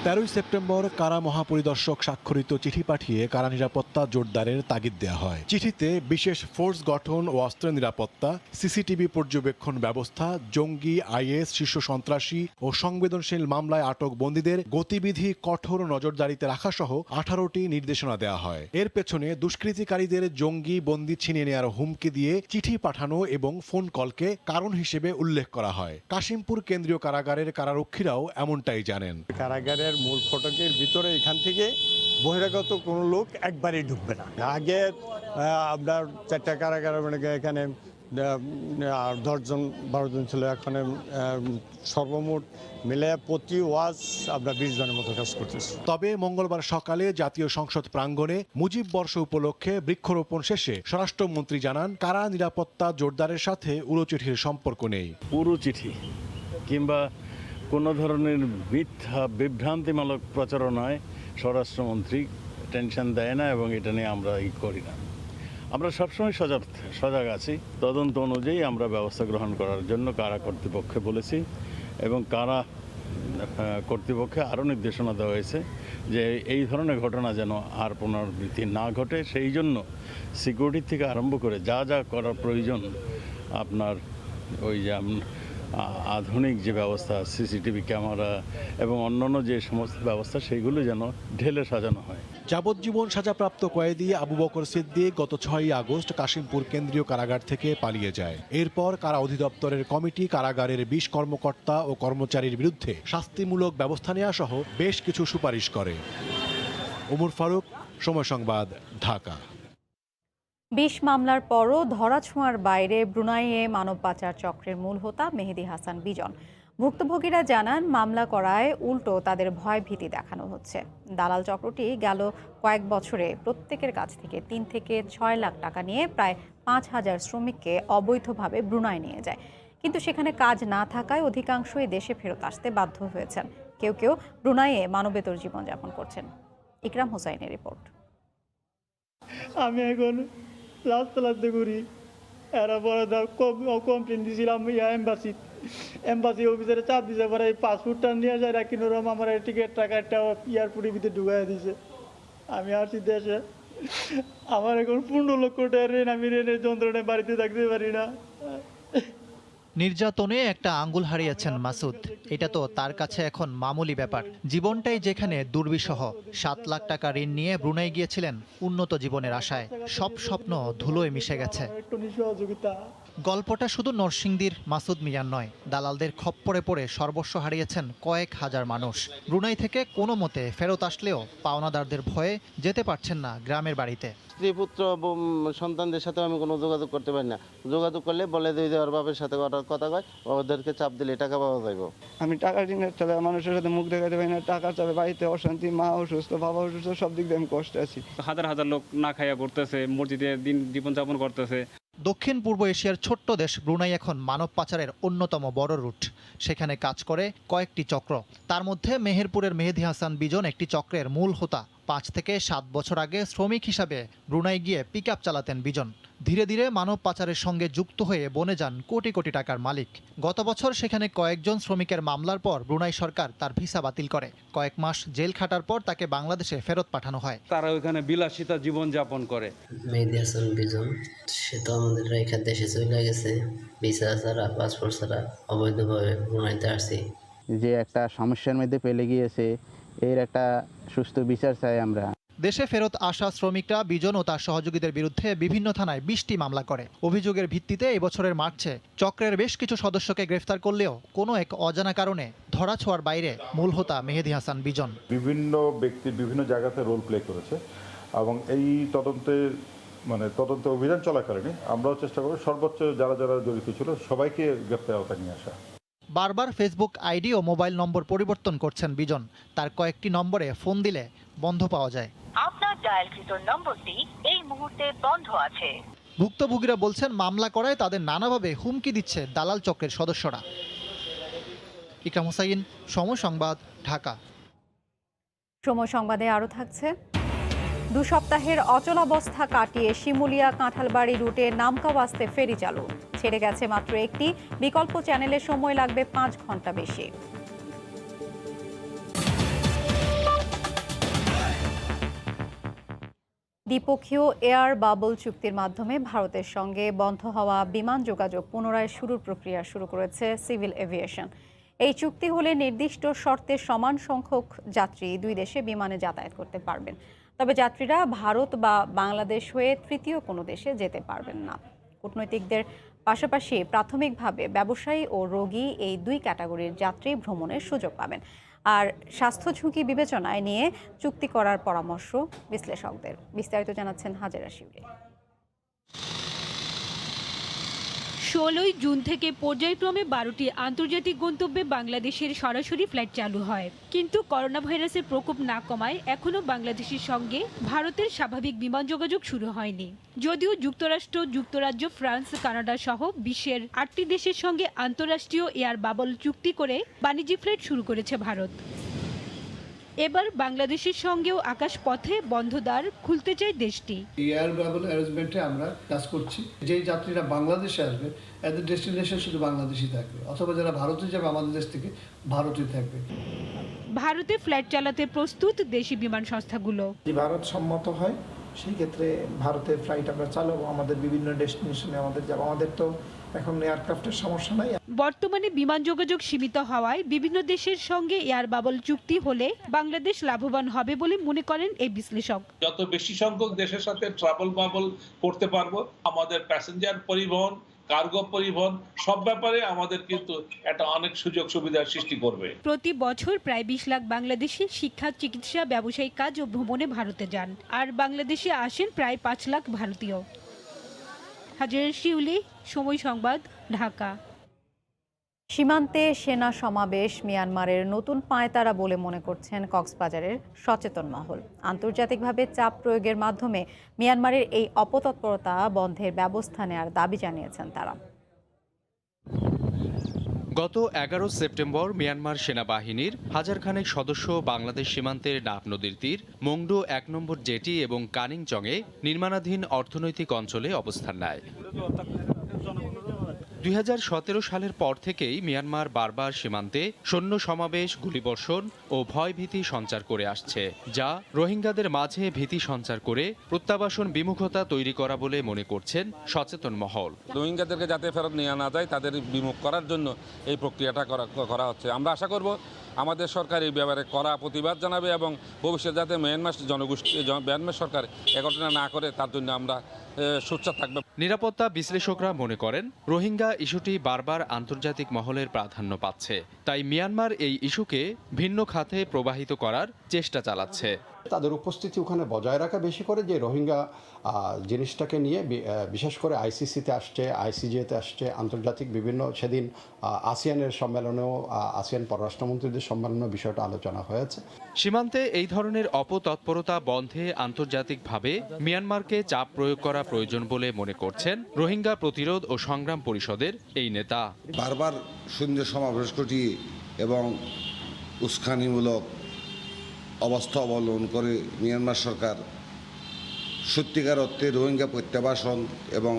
13 সেপ্টেম্বর কারা মহাপরিদর্শক স্বাক্ষরিত চিঠি পাঠিয়ে কারা নিরাপত্তা জোরদারের তাগিদ দেওয়া হয়। চিঠিতে বিশেষ ফোর্স গঠন ও অস্ত্র নিরাপত্তা, সিসিটিভি পর্যবেক্ষণ ব্যবস্থা, জঙ্গি, আইএস, শীর্ষ সন্ত্রাসী ও সংবেদনশীল মামলায় আটক বন্দীদের গতিবিধি কঠোর নজরদারিতে রাখা সহ 18টি নির্দেশনা দেওয়া হয়। এর পেছনে দুষ্কৃতিকারীদের জঙ্গি বন্দী ছিনিয়ে নেওয়ার হুমকি দিয়ে চিঠি পাঠানো এবং ফোন কলকে কারণ হিসেবে উল্লেখ করা হয়। কাশিমপুর কেন্দ্রীয় কারাগারের কারারক্ষীরাও এমনটাই জানেন। কারাগারের মূল ফটকের ভিতরে এখান থেকে বহিরাগত কোনো লোক একবারই ঢুকবে না। আগে আপনার 4টা কারাগার এখানে 10জন 12 জন ছিল, এখন সর্বমোট মিলে প্রতি ওয়াজ আমরা 20 জনের মতো কাজ করতেছি। তবে মঙ্গলবার সকালে জাতীয় সংসদ প্রাঙ্গণে মুজিব বর্ষ উপলক্ষে বৃক্ষরোপণ শেষে স্বরাষ্ট্রমন্ত্রী জানান, কারা নিরাপত্তা জোরদারের সাথে উড়ো চিঠির সম্পর্ক নেই। পুরো চিঠি কিংবা কোনো ধরনের মিথ্যা বিভ্রান্তিমূলক প্রচারণায় স্বরাষ্ট্রমন্ত্রী টেনশন দেয় না এবং এটা নিয়ে আমরা করি না। আমরা সবসময় সজাগ আছি। তদন্ত অনুযায়ী আমরা ব্যবস্থা গ্রহণ করার জন্য কারা কর্তৃপক্ষে বলেছি এবং কারা কর্তৃপক্ষে আরও নির্দেশনা দেওয়া হয়েছে যে এই ধরনের ঘটনা যেন আর পুনরাবৃত্তি না ঘটে। সেই জন্য সিকিউরিটি থেকে আরম্ভ করে যা যা করার প্রয়োজন, আপনার ওই যে আধুনিক যে ব্যবস্থা, সিসিটিভি ক্যামেরা এবং অন্যান্য যে সমস্ত ব্যবস্থা, সেইগুলো যেন ঢেলে সাজানো হয়। যাবজ্জীবন সাজাপ্রাপ্ত কয়েদি আবু বকর সিদ্দিক গত 6ই আগস্ট কাশিমপুর কেন্দ্রীয় কারাগার থেকে পালিয়ে যায়। এরপর কারা অধিদপ্তরের কমিটি কারাগারের 20 কর্মকর্তা ও কর্মচারীর বিরুদ্ধে শাস্তিমূলক ব্যবস্থা নেওয়া সহ বেশ কিছু সুপারিশ করে। ওমর ফারুক, সময় সংবাদ, ঢাকা। 20 মামলার পরও ধরাছোঁয়ার বাইরে ব্রুনাইয়ে মানব পাচার চক্রের মূল হোতা মেহেদী হাসান বিজন। ভুক্তভোগীরা জানান, মামলা করায় উল্টো তাদের ভয় ভীতি দেখানো হচ্ছে। দালাল চক্রটি গেল কয়েক বছরে প্রত্যেকের কাছ থেকে 3 থেকে 6 লাখ টাকা নিয়ে প্রায় 5000 শ্রমিককে অবৈধভাবে ব্রুনাই নিয়ে যায়। কিন্তু সেখানে কাজ না থাকায় অধিকাংশই দেশে ফেরত আসতে বাধ্য হয়েছেন। কেউ কেউ ব্রুনাইয়ে মানবেতর জীবনযাপন করছেন। ইকরাম হোসাইনের রিপোর্ট। আমি এখন রাস্তা ঘুরি, এরা বড় কমপ্লেন দিয়েছিলাম এম্বাসি অফিসারে চাপ দিছে, পরে এই পাসপোর্টটা নিয়ে যায় রাখি নরম আমার টিকিট টাকাটা এয়ারপোর্টের ভিতরে ঢুকাই দিছে। আমি আসছি দেশে, আমার এখন 15 লক্ষ টাকা ঋণ, আমি ঋণের যন্ত্রণায় বাড়িতে থাকতে পারি না। নির্যাতনে একটা আঙ্গুল হারিয়েছেন মাসুদ। এটা তো তার কাছে এখন মামুলি ব্যাপার। জীবনটাই যেখানে দুর্বিষহ। 7 লাখ টাকা ঋণ নিয়ে ব্রুনাই গিয়েছিলেন উন্নত জীবনের আশায়। সব স্বপ্ন ধুলোয় মিশে গেছে। গল্পটা শুধু নরসিংদীর মাসুদ মিয়ার নয়, দালালদের খপ্পরে পড়ে সর্বস্ব হারিয়েছেন কয়েক হাজার মানুষ। ব্রুনাই থেকে কোনো মতে ফেরত আসলেও পাওনাদারদের ভয়ে যেতে পারছেন না গ্রামের বাড়িতে। স্ত্রী পুত্র সন্তানদের সাথে আমি কোনো যোগাযোগ করতে পারি না। যোগাযোগ করলে বলে দিয়ে দেওয়ার বাপের সাথে কথা কয়, ওদেরকে চাপ দিলে টাকা পাওয়া যাইব। আমি টাকা ঋণের চাপে মানুষের সাথে মুখ দেখাতে পারি না, টাকার চাপে বাড়িতে অশান্তি, মা অসুস্থ, বাবা অসুস্থ, সব দিক দিয়ে আমি কষ্টে আছি। হাজার হাজার লোক না খাইয়া পড়তেছে, মসজিদে দিন জীবনযাপন করতেছে। দক্ষিণ পূর্ব এশিয়ার ছোট্ট দেশ ব্রুনাই এখন মানব পাচারের অন্যতম বড় রুট। সেখানে কাজ করে কয়েকটি চক্র। তার মধ্যে মেহেরপুরের মেহেদী হাসান বিজন একটি চক্রের মূল হোতা। 5 থেকে 7 বছর আগে শ্রমিক হিসাবে ব্রুনাই গিয়ে পিকআপ চালাতেন বিজন। ধীরে ধীরে মানব পাচারের সঙ্গে যুক্ত হয়ে বনে যান কোটি কোটি টাকার মালিক। গত বছর সেখানে কয়েকজন শ্রমিকের মামলার পর ব্রুনাই সরকার তার ভিসা বাতিল করে। কয়েক মাস জেল খাটার পর তাকে বাংলাদেশে ফেরত পাঠানো হয়। তারা ওইখানে বিলাসিতা জীবন যাপন করে। মেহেদী হাসান বিজন, সে তো আমাদের রেখা দেশে চলে গেছে, ভিসা ছাড়া, পাসপোর্ট ছাড়া অবৈধভাবে ব্রুনাইতে আসছি। যে একটা সমস্যার মধ্যে ফেলে গিয়েছে, এর একটা সুস্থ বিচার চাই আমরা। দেশে ফেরত আসা শ্রমিকরা বিজন ও তার সহযোগীদের বিরুদ্ধে বিভিন্ন থানায় 20টি মামলা করে। অভিযোগের ভিত্তিতে এবছরের মার্চে চক্রের বেশ কিছু সদস্যকে গ্রেফতার করলেও কোনো এক অজানা কারণে ধরাছোঁয়ার বাইরে মূল হোতা মেহেদী হাসান বিজন। বিভিন্ন ব্যক্তি বিভিন্ন জায়গাতে রোল প্লে করেছে এবং এই তদন্ত অভিযান চলাকালীন আমরাও চেষ্টা করব সর্বোচ্চ যারা যারা জড়িত ছিল সবাইকে গ্রেফতার আওতায় নিয়ে আসা। বারবার ফেসবুক আইডি ও মোবাইল নম্বর পরিবর্তন করছেন বিজন। তার কয়েকটি নম্বরে ফোন দিলে বন্ধ পাওয়া যায়। আপনার ডায়ালকৃত নম্বরটি এই মুহূর্তে বন্ধ আছে। ভুক্তভোগীরা বলছেন মামলা করায় তাদের নানাভাবে হুমকি দিচ্ছে দালাল চক্রের সদস্যরা। ইকরাম হোসাইন, সময় সংবাদ, ঢাকা। সময় সংবাদে আরও থাকছে, 2 সপ্তাহের অচলাবস্থা কাটিয়ে শিমুলিয়া কাঁঠালবাড়ি রুটে নামকাওয়াস্তে ফেরি চালু। ছেড়ে গেছে মাত্র একটি, বিকল্প চ্যানেলে সময় লাগবে 5 ঘন্টা বেশি। দ্বিপক্ষীয় এয়ার বাবল চুক্তির মাধ্যমে ভারতের সঙ্গে বন্ধ হওয়া বিমান যোগাযোগ পুনরায় শুরুর প্রক্রিয়া শুরু করেছে সিভিল এভিয়েশন। এই চুক্তি হলে নির্দিষ্ট শর্তে সমান সংখ্যক যাত্রী 2 দেশে বিমানে যাতায়াত করতে পারবেন। তবে যাত্রীরা ভারত বা বাংলাদেশ হয়ে তৃতীয় কোনো দেশে যেতে পারবেন না। কূটনৈতিকদের পাশাপাশি প্রাথমিকভাবে ব্যবসায়ী ও রোগী এই 2 ক্যাটাগরির যাত্রী ভ্রমণের সুযোগ পাবেন। আর স্বাস্থ্য ঝুঁকি বিবেচনায় নিয়ে চুক্তি করার পরামর্শ বিশ্লেষকদের। বিস্তারিত জানাচ্ছেন হাজেরা শিউলি। 16 জুন থেকে পর্যায়ক্রমে 12টি আন্তর্জাতিক গন্তব্যে বাংলাদেশের সরাসরি ফ্লাইট চালু হয়, কিন্তু করোনা ভাইরাসের প্রকোপ না কমায় এখনও বাংলাদেশের সঙ্গে ভারতের স্বাভাবিক বিমান যোগাযোগ শুরু হয়নি। যদিও যুক্তরাষ্ট্র, যুক্তরাজ্য, ফ্রান্স, কানাডা সহ বিশ্বের 8টি দেশের সঙ্গে আন্তঃরাষ্ট্রীয় এয়ার বাবল চুক্তি করে বাণিজ্যিক ফ্লাইট শুরু করেছে ভারত। এবার বাংলাদেশের সঙ্গেও আকাশপথে বন্ধ দ্বার খুলতে চায় দেশটি। এয়ার বাবল অ্যারেঞ্জমেন্টে আমরা কাজ করছি। যেই যাত্রীরা বাংলাদেশে আসবে এদের ডেস্টিনেশন শুধু বাংলাদেশই থাকবে, অথবা যারা ভারতে যাবে আমাদের দেশ থেকে ভারতেই থাকবে। ভারতে ফ্লাইট চালাতে প্রস্তুত দেশি বিমান সংস্থাগুলো। যদি ভারত সম্মত হয় সেই ক্ষেত্রে ভারতের ফ্লাইট আমরা চালাবো, আমাদের বিভিন্ন ডেস্টিনেশনে আমাদের যাব। আমাদের তো এখন এয়ারক্রাফটের সমস্যা নাই। বর্তমানে বিমান যোগাযোগ সীমিত হওয়ায় বিভিন্ন দেশের সঙ্গে এয়ার বাবল চুক্তি হলে বাংলাদেশ লাভবান হবে বলে মনে করেন এই বিশ্লেষক। যত বেশি সংখ্যক দেশের সাথে ট্রাভেল বাবল করতে পারবো, আমাদের প্যাসেঞ্জার পরিবহন, কার্গো পরিবহন সব ব্যাপারে আমাদের কিন্তু একটা অনেক সুযোগ সুবিধার সৃষ্টি করবে। প্রতি বছর প্রায় 20 লাখ বাংলাদেশি শিক্ষা, চিকিৎসা, ব্যবসায়িক কাজ ও ভ্রমণে ভারতে যান, আর বাংলাদেশে আসেন প্রায় 5 লাখ ভারতীয়। হাজেরা শিউলি, সময় সংবাদ, ঢাকা। সীমান্তে সেনা সমাবেশ মিয়ানমারের নতুন পায়তারা বলে মনে করছেন কক্সবাজারের সচেতন মহল। আন্তর্জাতিকভাবে চাপ প্রয়োগের মাধ্যমে মিয়ানমারের এই অপতৎপরতা বন্ধের ব্যবস্থা নেওয়ার দাবি জানিয়েছেন তারা। গত 11 সেপ্টেম্বর মিয়ানমার সেনাবাহিনীর হাজারখানেক সদস্য বাংলাদেশ সীমান্তের নাফ নদীর তীর, মোংডো 1 নম্বর জেটি এবং কানিংচংয়ে নির্মাণাধীন অর্থনৈতিক অঞ্চলে অবস্থান নেয়। 2017 সালের পর থেকেই মিয়ানমার বারবার সীমান্তে সৈন্য সমাবেশ, গুলিবর্ষণ ও ভয়ভীতি সঞ্চার করে আসছে, যা রোহিঙ্গাদের মাঝে ভীতি সঞ্চার করে প্রত্যাবাসন বিমুখতা তৈরি করা বলে মনে করছেন সচেতন মহল। রোহিঙ্গাদেরকে যাতে ফেরত নিয়ে আনা যায়, তাদের বিমুখ করার জন্য এই প্রক্রিয়াটা করা হচ্ছে। আমরা আশা করব আমাদের সরকার এই ব্যাপারে কড়া প্রতিবাদ জানাবে এবং ভবিষ্যতে যাতে মিয়ানমার সরকার এ ঘটনা না করে তার জন্য আমরা সোচ্চার থাকবে। নিরাপত্তা বিশ্লেষকরা মনে করেন রোহিঙ্গা ইস্যুটি বারবার আন্তর্জাতিক মহলের প্রাধান্য পাচ্ছে, তাই মিয়ানমার এই ইস্যুকে ভিন্ন খাতে প্রবাহিত করার চেষ্টা চালাচ্ছে। তাদের উপস্থিতি ওখানে বজায় রাখা বেশি করে, যে রোহিঙ্গা জিনিসটাকে নিয়ে বিশেষ করে আইসিসিতে আসছে, আইসিজেতে আসছে, আন্তর্জাতিক বিভিন্ন সেদিন আসিয়ানের সম্মেলনেও, আসিয়ান পররাষ্ট্রমন্ত্রীদের সম্মেলনেও বিষয়টা আলোচনা হয়েছে। সীমান্তে এই ধরনের অপতৎপরতা বন্ধে আন্তর্জাতিকভাবে মিয়ানমারকে চাপ প্রয়োগ করা প্রয়োজন বলে মনে করছেন রোহিঙ্গা প্রতিরোধ ও সংগ্রাম পরিষদের এই নেতা। বারবার সৈন্য সমাবেশ ঘটিয়ে এবং উস্কানিমূলক অবস্থা অবলম্বন করে মিয়ানমার সরকার সত্যিকার অর্থে রোহিঙ্গা প্রত্যাবাসন এবং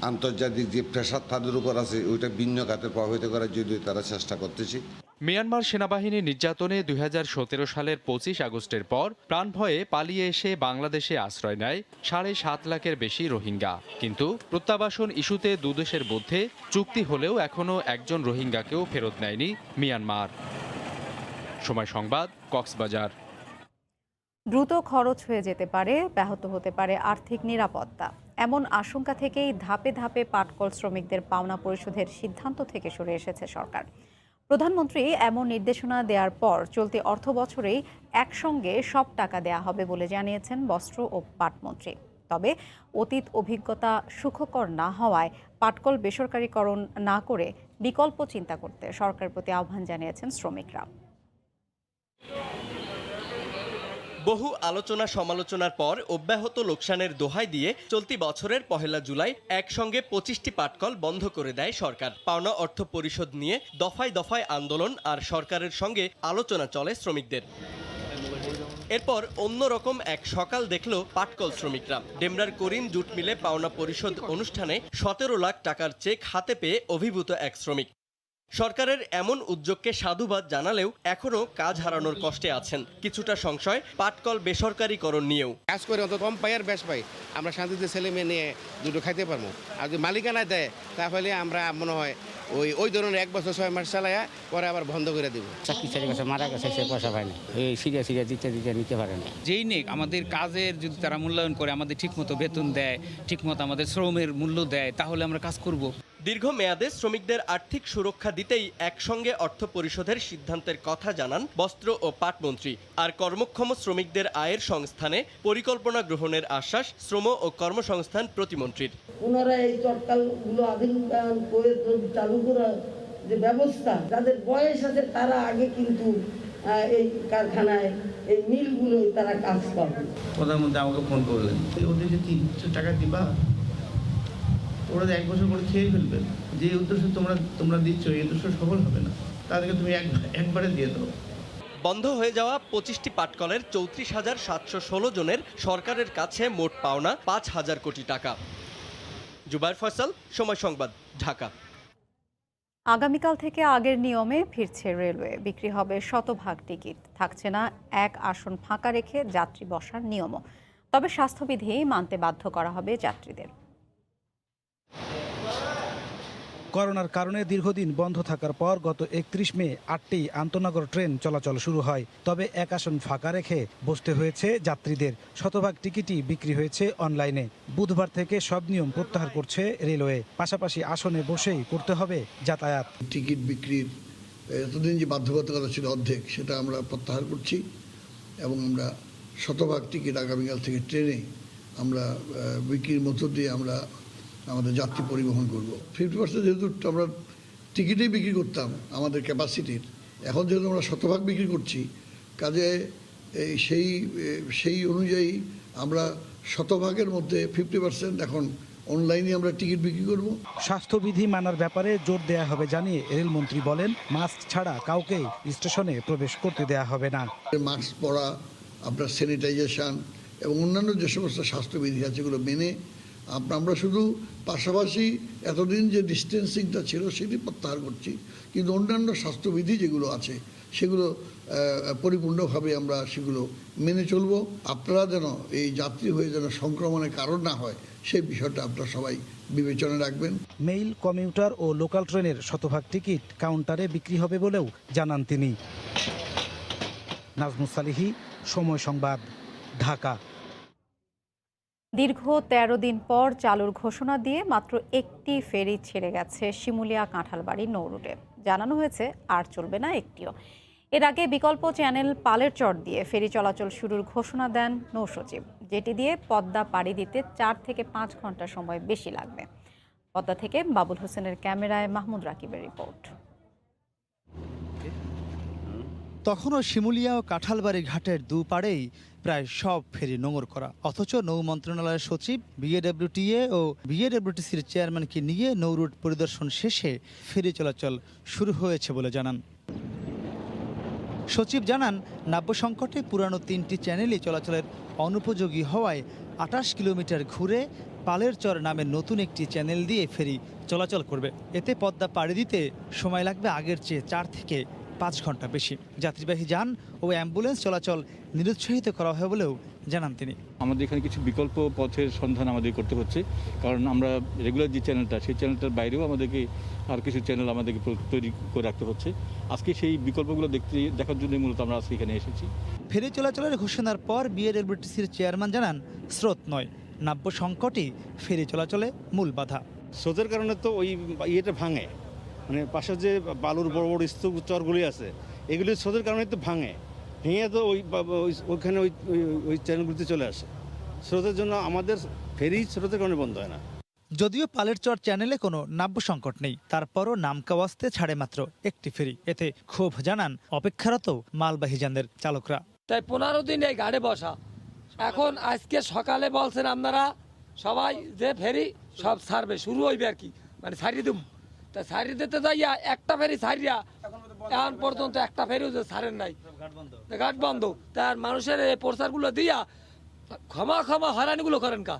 আন্তর্জাতিক যে প্রেশার তাদের উপর আছে ওইটা ভিন্ন খাতে প্রভাবিত করার জন্য তারা চেষ্টা করতেছে। মিয়ানমার সেনাবাহিনীর নির্যাতনে 2017 সালের 25 আগস্টের পর প্রাণ ভয়ে পালিয়ে এসে বাংলাদেশে আশ্রয় নেয় 7.5 লাখের বেশি রোহিঙ্গা। কিন্তু প্রত্যাবাসন ইস্যুতে দুদেশের মধ্যে চুক্তি হলেও এখনও একজন রোহিঙ্গাকেও ফেরত নেয়নি মিয়ানমার। সময় সংবাদ, কক্সবাজার। দ্রুত খরচ হয়ে যেতে পারে, ব্যাহত হতে পারে আর্থিক নিরাপত্তা, এমন আশঙ্কা থেকেই ধাপে ধাপে পাটকল শ্রমিকদের পাওনা পরিশোধের সিদ্ধান্ত থেকে সরে এসেছে সরকার। প্রধানমন্ত্রী এমন নির্দেশনা দেওয়ার পর চলতি অর্থ বছরেই একসঙ্গে সব টাকা দেয়া হবে বলে জানিয়েছেন বস্ত্র ও পাটমন্ত্রী। তবে অতীত অভিজ্ঞতা সুখকর না হওয়ায় পাটকল বেসরকারীকরণ না করে বিকল্প চিন্তা করতে সরকারের প্রতি আহ্বান জানিয়েছেন শ্রমিকরা। বহু আলোচনা সমালোচনার পর অব্যাহত লোকসানের দোহাই দিয়ে চলতি বছরের 1 জুলাই একসঙ্গে 25টি পাটকল বন্ধ করে দেয় সরকার। পাওনা অর্থ পরিশোধ নিয়ে দফায় দফায় আন্দোলন আর সরকারের সঙ্গে আলোচনা চলে শ্রমিকদের। এরপর অন্যরকম এক সকাল দেখল পাটকল শ্রমিকরা। ডেমরার করিম জুট মিলে পাওনা পরিশোধ অনুষ্ঠানে 17 লাখ টাকার চেক হাতে পেয়ে অভিভূত এক শ্রমিক। সরকারের এমন উদ্যোগকে সাধুবাদ জানালেও এখনো কাজ হারানোর কষ্টে আছেন। কিছুটা সংশয় পাটকল বেসরকারীকরণ নিয়েও। কাজ করে অন্তত কম পাই আর বেশ পাই, আমরা শান্তিতে ছেলে মেয়ে নিয়ে দুটো খাইতে পারবো। আর যদি মালিকানায় দেয় তাহলে আমরা মনে হয় ওই ধরনের 1 বছর 6 মাস চালায়া পরে আবার বন্ধ করে দেবো। চাকরি চলে গেছে, মারা গেছে, সে পয়সা পায় না, এই সিরিয়া দিতে নিতে পারে না। যেই নেই আমাদের কাজের যদি তারা মূল্যায়ন করে, আমাদের ঠিকমতো বেতন দেয়, ঠিকমতো আমাদের শ্রমের মূল্য দেয়, তাহলে আমরা কাজ করব। দীর্ঘমেয়াদে শ্রমিকদের আর্থিক সুরক্ষা দিতেই একসঙ্গে অর্থ পরিশোধের সিদ্ধান্তের কথা জানান বস্ত্র ও পাটমন্ত্রী। আর কর্মক্ষম শ্রমিকদের আয়ের সংস্থানে পরিকল্পনা গ্রহণের আশ্বাস শ্রম ও কর্মসংস্থান প্রতিমন্ত্রীর। ওনারা এই চটকালগুলো আধুনিকায়ন করে চালু করার যে ব্যবস্থা, যাদের বয়স আছে তারা আগে কিন্তু এই কারখানায় এই মিলগুলোই তারা কাজ করবে। প্রধানমন্ত্রী আমাকে ফোন করলেন, ওদের যে 300 টাকা দিবা, ওরা 1 বছর করে খেয়ে ফেলবে। যে উদ্দেশ্য তোমরা দিচ্ছ এই উদ্দেশ্য সফল হবে না, তাদেরকে তুমি একবারে দিয়ে দাও। বন্ধ হয়ে যাওয়া 25টি পাটকলের 34,716 জনের সরকারের কাছে মোট পাওনা 5,000 কোটি টাকা। জুবায়ের ফয়সাল, সময় সংবাদ, ঢাকা। আগামীকাল থেকে আগের নিয়মে ফিরছে রেলওয়ে। বিক্রি হবে শতভাগ টিকিট, থাকছে না এক আসন ফাঁকা রেখে যাত্রী বসার নিয়মও। তবে স্বাস্থ্যবিধি মানতে বাধ্য করা হবে যাত্রীদের। করোনার কারণে দীর্ঘদিন বন্ধ থাকার পর গত 31 মে 8টি আন্তনগর ট্রেন চলাচল শুরু হয়। তবে এক আসন ফাঁকা রেখে বসতে হয়েছে যাত্রীদের। শতভাগ টিকিটই বিক্রি হয়েছে অনলাইনে। বুধবার থেকে সব নিয়ম প্রত্যাহার করছে রেলওয়ে। পাশাপাশি আসনে বসেই করতে হবে যাতায়াত। টিকিট বিক্রির এতদিন যে বাধ্যবাধকতা ছিল অর্ধেক, সেটা আমরা প্রত্যাহার করছি এবং আমরা শতভাগ টিকিট আগামীকাল থেকে ট্রেনে আমরা বিক্রির মধ্য দিয়ে আমরা আমাদের যাত্রী পরিবহন করব। 50% যেহেতু আমরা টিকিটেই বিক্রি করতাম আমাদের ক্যাপাসিটির, এখন যেহেতু আমরা শতভাগ বিক্রি করছি, কাজে সেই অনুযায়ী আমরা শতভাগের মধ্যে 50% এখন অনলাইনে আমরা টিকিট বিক্রি করব। স্বাস্থ্যবিধি মানার ব্যাপারে জোর দেয়া হবে জানিয়ে রেলমন্ত্রী বলেন, মাস্ক ছাড়া কাউকে স্টেশনে প্রবেশ করতে দেয়া হবে না। মাস্ক পরা, আপনার স্যানিটাইজেশন এবং অন্যান্য যে সমস্ত স্বাস্থ্যবিধি আছে এগুলো মেনে আমরা শুধু পাশাপাশি এতদিন যে ডিস্টেন্সিংটা ছিল সেটি প্রত্যাহার করছি, কিন্তু অন্যান্য স্বাস্থ্যবিধি যেগুলো আছে সেগুলো পরিপূর্ণভাবে আমরা সেগুলো মেনে চলব। আপনারা যেন এই যাত্রী হয়ে যেন সংক্রমণের কারণ না হয় সেই বিষয়টা আপনারা সবাই বিবেচনা রাখবেন। মেইল, কমিউটার ও লোকাল ট্রেনের শতভাগ টিকিট কাউন্টারে বিক্রি হবে বলেও জানান তিনি। নাজমুস সালিহি, সময় সংবাদ, ঢাকা। দীর্ঘ 13 দিন পর চালুর ঘোষণা দিয়ে মাত্র একটি ফেরি ছেড়ে গেছে শিমুলিয়া কাঁঠালবাড়ি নৌরুটে। জানানো হয়েছে আর চলবে না একটিও। এর আগে বিকল্প চ্যানেল পালের চর দিয়ে ফেরি চলাচল শুরুর ঘোষণা দেন নৌসচিব, যেটি দিয়ে পদ্মা পাড়ি দিতে 4 থেকে 5 ঘন্টা সময় বেশি লাগবে। পদ্মা থেকে বাবুল হোসেনের ক্যামেরায় মাহমুদ রাকিবের রিপোর্ট। তখনও শিমুলিয়া ও কাঁঠালবাড়ি ঘাটের দুপাড়েই প্রায় সব ফেরি নোঙর করা, অথচ নৌ মন্ত্রণালয়ের সচিব, বিএডব্লিউটিএ ও বিএডব্লিউটিসির চেয়ারম্যানকে নিয়ে নৌরুট পরিদর্শন শেষে ফেরি চলাচল শুরু হয়েছে বলে জানান সচিব। জানান, নাব্য সংকটে পুরানো 3টি চ্যানেলই চলাচলের অনুপযোগী হওয়ায় 28 কিলোমিটার ঘুরে পালের চর নামে নতুন একটি চ্যানেল দিয়ে ফেরি চলাচল করবে। এতে পদ্মা পাড়ি দিতে সময় লাগবে আগের চেয়ে 4 থেকে 5 ঘন্টা বেশি। যাত্রীবাহী যান ও অ্যাম্বুলেন্স চলাচল নিরুৎসাহিত করা হয় বলেও জানান তিনি। আমাদের এখানে কিছু বিকল্প পথের সন্ধান আমাদের করতে হচ্ছে, কারণ আমরা রেগুলার যে চ্যানেলটা, সেই চ্যানেলটার বাইরেও আমাদেরকে আর কিছু চ্যানেল আমাদেরকে তৈরি করে রাখতে হচ্ছে। আজকে সেই বিকল্পগুলো দেখার জন্য মূলত আমরা আজকে এখানে এসেছি। ফেরি চলাচলের ঘোষণার পর বিএডব্লিউটিসির চেয়ারম্যান জানান, স্রোত নয়, নাব্য সংকটই ফেরি চলাচলে মূল বাধা। স্রোতের কারণে তো ওই ইয়েটা ভাঙে, মানে পাশে যে বালুর বড় বড় স্তূপ চরগুলি আছে এগুলি স্রোতের কারণে তো ভেঙে তো ওইখানে ওই চ্যানেলগুলিতে চলে আসে। স্রোতের জন্য আমাদের ফেরি স্রোতের কারণে বন্ধ হয় না। যদিও পালের চর চ্যানেলে কোনো নাব্য সংকট নেই, তারপরও নামকাওয়াস্তে ছাড়ে মাত্র একটি ফেরি। এতে ক্ষোভ জানান অপেক্ষারত মালবাহী যানের চালকরা। তাই 15 দিন এই ঘাটে বসা। এখন আজকে সকালে বলছেন আপনারা সবাই যে ফেরি সব ছাড়বে, শুরু হইবে আর কি, মানে ছাড়িয়ে দেব। তা ছাড়িয়ে দিতে যাইয়া একটা ফেরি ছাড়িয়া এখন পর্যন্ত একটা ফেরিও যে ছাড়েন নাই, ঘাট বন্ধ। তার মানুষের এই প্রচারগুলো দিয়া ক্ষমা হয়রানিগুলো করেন কা।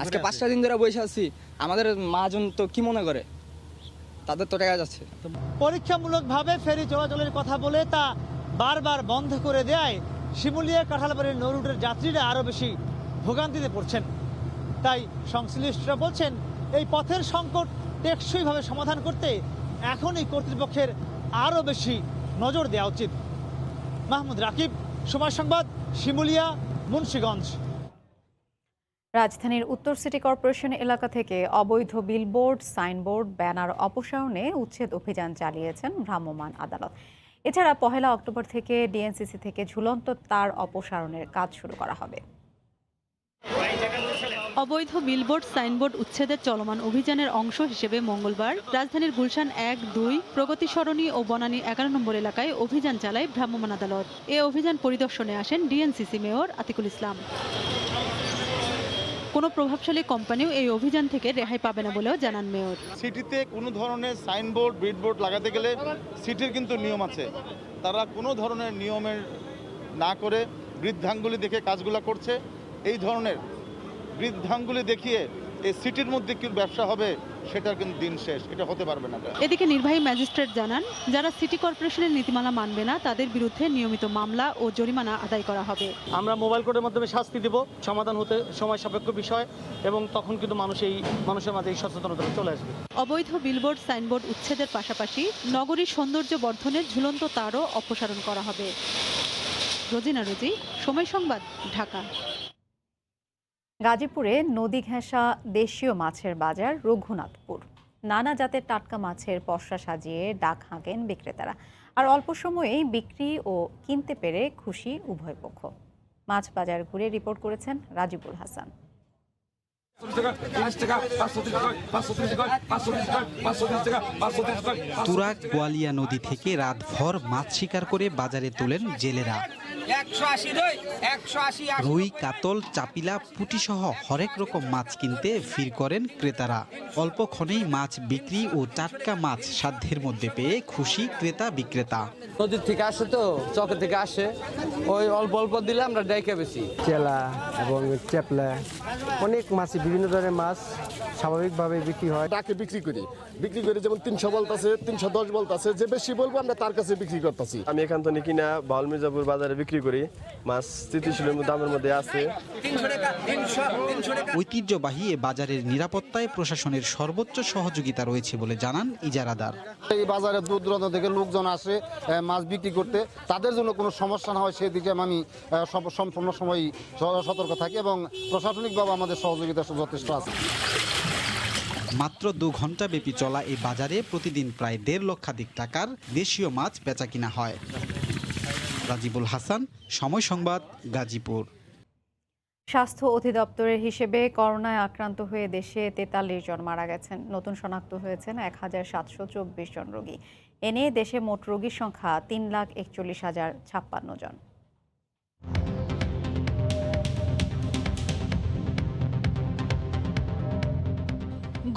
আজকে 5টা দিন ধরে বসে আছি, আমাদের মহাজন তো কি মনে করে, তাদের তো টাকা যাচ্ছে। পরীক্ষামূলকভাবে ফেরি চলাচলের কথা বলে তা বারবার বন্ধ করে দেয় শিমুলিয়া কাঁঠালবাড়ির নৌরুটের যাত্রীরা আরও বেশি ভোগান্তিতে পড়ছেন। তাই সংশ্লিষ্টরা বলছেন এই পথের সংকট টেকসইভাবে সমাধান করতে এখনই কর্তৃপক্ষের আরও বেশি নজর দেওয়া উচিত। মাহমুদ রাকিব, সময় সংবাদ, শিমুলিয়া, মুন্সিগঞ্জ। রাজধানীর উত্তর সিটি কর্পোরেশন এলাকা থেকে অবৈধ বিলবোর্ড, সাইনবোর্ড, ব্যানার অপসারণে উচ্ছেদ অভিযান চালিয়েছেন ভ্রাম্যমাণ আদালত। এছাড়া 1 অক্টোবর থেকে ডিএনসিসি থেকে ঝুলন্ত তার অপসারণের কাজ শুরু করা হবে। অবৈধ বিলবোর্ড, সাইনবোর্ড উচ্ছেদের চলমান অভিযানের অংশ হিসেবে মঙ্গলবার রাজধানীর গুলশান 1, 2, প্রগতি সরণি ও বনানী 11 নম্বর এলাকায় অভিযান চালায় ভ্রাম্যমাণ আদালত। এ অভিযান পরিদর্শনে আসেন ডিএনসিসি মেয়র আতিকুল ইসলাম। কোনো প্রভাবশালী কোম্পানিও এই অভিযান থেকে রেহাই পাবে না বলেও জানান মেয়র। সিটিতে কোনো ধরনের সাইনবোর্ড, বিলবোর্ড লাগাতে গেলে সিটির কিন্তু নিয়ম আছে, তারা কোনো ধরনের নিয়মের না করে বৃদ্ধাঙ্গুলি দেখে কাজগুলো করছে। এই ধরনের বৃদ্ধাঙ্গুলি দেখিয়ে এই সিটির মধ্যে কি ব্যবসা হবে সেটার কিন্তু দিন শেষ, এটা হতে পারবে না। এদিকে নির্বাহী ম্যাজিস্ট্রেট জানান, যারা সিটি কর্পোরেশনের নীতিমালা মানবে না তাদের বিরুদ্ধে নিয়মিত মামলা ও জরিমানা আদায় করা হবে। আমরা মোবাইল কোর্টের মাধ্যমে শাস্তি দেব, সমাধান হতে সময় সাপেক্ষ বিষয়, এবং তখন কিন্তু মানুষের মাঝে এই সচেতনতা চলে আসবে। অবৈধ বিলবোর্ড, সাইনবোর্ড উচ্ছেদের পাশাপাশি নগরীর সৌন্দর্য বর্ধনের ঝুলন্ত তারও অপসারণ করা হবে। রোজিনা রোজি, সময় সংবাদ, ঢাকা। গাজীপুরে নদী ঘেঁষা দেশীয় মাছের বাজার রঘুনাথপুর। নানা জাতের টাটকা মাছের পসরা সাজিয়ে ডাক হাঁকেন বিক্রেতারা, আর অল্প সময়েই বিক্রি ও কিনতে পেরে খুশি উভয় পক্ষ। মাছ বাজার ঘুরে রিপোর্ট করেছেন রাজিবুল হাসান। তুরাগ গোয়ালিয়া নদী থেকে রাতভর মাছ শিকার করে বাজারে তোলেন জেলেরা। রুই, কাতল, চাপিলা, পুঁটি সহ হরেক রকম মাছ কিনতে ভিড় করেন ক্রেতারা। অল্পক্ষণেই মাছ বিক্রি ও টাটকা মাছ সাধ্যের মধ্যে পেয়ে খুশি ক্রেতা বিক্রেতা। নদীর থেকে আসে তো, চকের থেকে আসে, ওই অল্প অল্প দিলে আমরা ডাইকা বেশি। চেলা এবং চেপলা অনেক মাছ, বিভিন্ন ধরনের মাছ স্বাভাবিকভাবে বিক্রি হয়। ডাকে বিক্রি করি যেমন 300 বলতাছে, 310 বলতাছে, যে বেশি বলবো আমরা তার কাছে বিক্রি করতেছি। আমি এখান থেকে কিনা বাউল মির্জাপুর বাজারে বিক্রি করি। মাছ স্থিতিশীল দামের মধ্যে আছে। ঐতিহ্যবাহী এ বাজারের নিরাপত্তায় প্রশাসনের সর্বোচ্চ সহযোগিতা রয়েছে বলে জানান ইজারাদার। এই বাজারে দূর দূরান্ত থেকে লোকজন আসে মাছ বিক্রি করতে, তাদের জন্য কোনো সমস্যা না হয় সেদিকে আমি সম্পূর্ণ সময় সতর্ক থাকি এবং প্রশাসনিকভাবে আমাদের সহযোগিতা যথেষ্ট আছে। মাত্র 2 ঘন্টা ব্যাপী চলা এই বাজারে প্রতিদিন প্রায় 1.5 লক্ষাধিক টাকার দেশীয় মাছ বেচা কিনা হয়। রাজিবুল হাসান, সময় সংবাদ, গাজীপুর। স্বাস্থ্য অধিদপ্তরের হিসেবে করোনায় আক্রান্ত হয়ে দেশে 43 জন মারা গেছেন। নতুন শনাক্ত হয়েছেন 1724 জন রোগী। এ নিয়ে দেশে মোট রোগীর সংখ্যা 3,41,056 জন।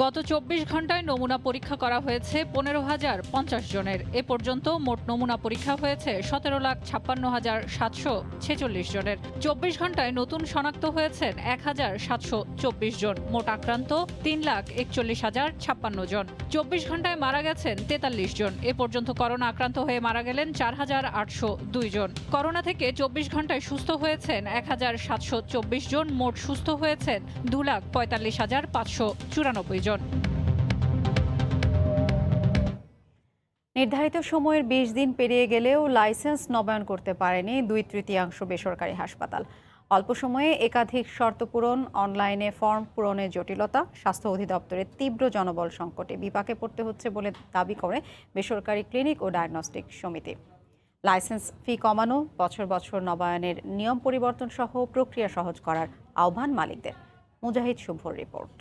গত 24 ঘন্টায় নমুনা পরীক্ষা করা হয়েছে 15,050 জনের। এ পর্যন্ত মোট নমুনা পরীক্ষা হয়েছে 17,56,746 জনের। 24 ঘন্টায় নতুন শনাক্ত হয়েছেন 1,724 জন। মোট আক্রান্ত 3,41,056 জন। 24 ঘন্টায় মারা গেছেন 43 জন। এ পর্যন্ত করোনা আক্রান্ত হয়ে মারা গেলেন 4,802 জন। করোনা থেকে 24 ঘন্টায় সুস্থ হয়েছেন 1,724 জন। মোট সুস্থ হয়েছেন 2,45,594 জন। নির্ধারিত সময়ের 20 দিন পেরিয়ে গেলেও লাইসেন্স নবায়ন করতে পারেনি 2/3 বেসরকারি হাসপাতাল। অল্প সময়ে একাধিক শর্ত পূরণ, অনলাইনে ফর্ম পূরণের জটিলতা, স্বাস্থ্য অধিদপ্তরের তীব্র জনবল সংকটে বিপাকে পড়তে হচ্ছে বলে দাবি করে বেসরকারি ক্লিনিক ও ডায়াগনস্টিক সমিতি। লাইসেন্স ফি কমানো, বছর বছর নবায়নের নিয়ম পরিবর্তন সহ প্রক্রিয়া সহজ করার আহ্বান মালিকদের। মুজাহিদ শুভর রিপোর্ট।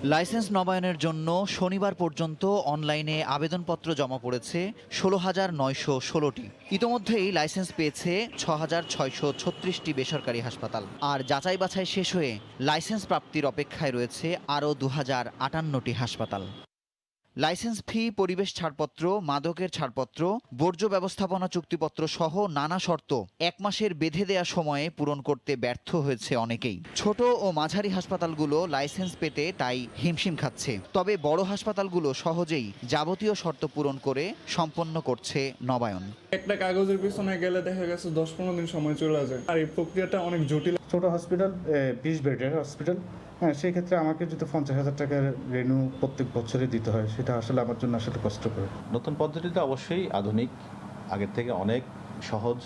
লাইসেন্স নবায়নের জন্য শনিবার পর্যন্ত অনলাইনে আবেদনপত্র জমা পড়েছে 16,916টি। ইতোমধ্যেই লাইসেন্স পেয়েছে 6,636টি বেসরকারি হাসপাতাল। আর যাচাই বাছাই শেষ হয়ে লাইসেন্স প্রাপ্তির অপেক্ষায় রয়েছে আরও 2,058টি হাসপাতাল। লাইসেন্স ফি, পরিবেশ ছাড়পত্র, মাদকের ছাড়পত্র, বর্জ্য ব্যবস্থাপনা চুক্তিপত্র সহ নানা শর্ত 1 মাসের বেঁধে দেয়া সময়ে পূরণ করতে ব্যর্থ হয়েছে অনেকেই। ছোট ও মাঝারি হাসপাতালগুলো লাইসেন্স পেতে তাই হিমশিম খাচ্ছে। তবে বড় হাসপাতালগুলো সহজেই যাবতীয় শর্ত পূরণ করে সম্পন্ন করছে নবায়ন। একটা কাগজের পিছনে গেলে দেখা গেছে 10-15 দিন সময় চলে যায়, আর এই প্রক্রিয়াটা অনেক জটিল। ছোট হসপিটাল 20 বেডের হসপিটাল, হ্যাঁ, সেই ক্ষেত্রে আমাকে যদি 50,000 টাকার রেনু প্রত্যেক বছরই দিতে হয়, সেটা আসলে আমার জন্য আসলে কষ্টকর। নতুন পদ্ধতিটা অবশ্যই আধুনিক, আগের থেকে অনেক সহজ।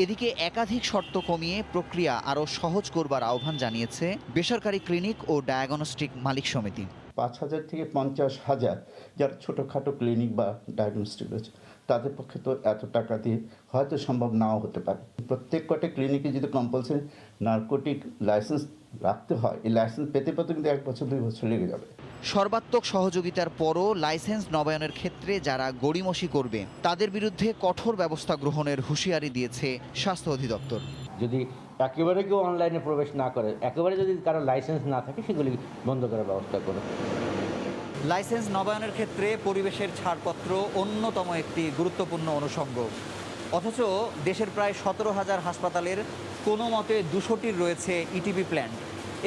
এদিকে একাধিক শর্ত কমিয়ে প্রক্রিয়া আরও সহজ করবার আহ্বান জানিয়েছে বেসরকারি ক্লিনিক ও ডায়াগনস্টিক মালিক সমিতি। 5,000 থেকে 50,000 যারা ছোটোখাটো ক্লিনিক বা ডায়াগনস্টিক রয়েছে, তাদের পক্ষে তো এত টাকা দিয়ে হয়তো সম্ভব নাও হতে পারে। প্রত্যেক কটা ক্লিনিকে যদি কম্পালসারি নার্কোটিক লাইসেন্স রাখতে হয়, এই লাইসেন্স পেতে পেতে কিন্তু 1 বছর 2 বছর লেগে যাবে। সর্বাত্মক সহযোগিতার পরও লাইসেন্স নবায়নের ক্ষেত্রে যারা গড়িমসি করবে তাদের বিরুদ্ধে কঠোর ব্যবস্থা গ্রহণের হুঁশিয়ারি দিয়েছে স্বাস্থ্য অধিদপ্তর। যদি একেবারে কেউ অনলাইনে প্রবেশ না করে, একেবারে যদি কারো লাইসেন্স না থাকে, সেগুলি বন্ধ করার ব্যবস্থা করে। লাইসেন্স নবায়নের ক্ষেত্রে পরিবেশের ছাড়পত্র অন্যতম একটি গুরুত্বপূর্ণ অনুষঙ্গ। অথচ দেশের প্রায় 17,000 হাসপাতালের কোনো মতে 200টির রয়েছে ইটিবি প্ল্যান্ট।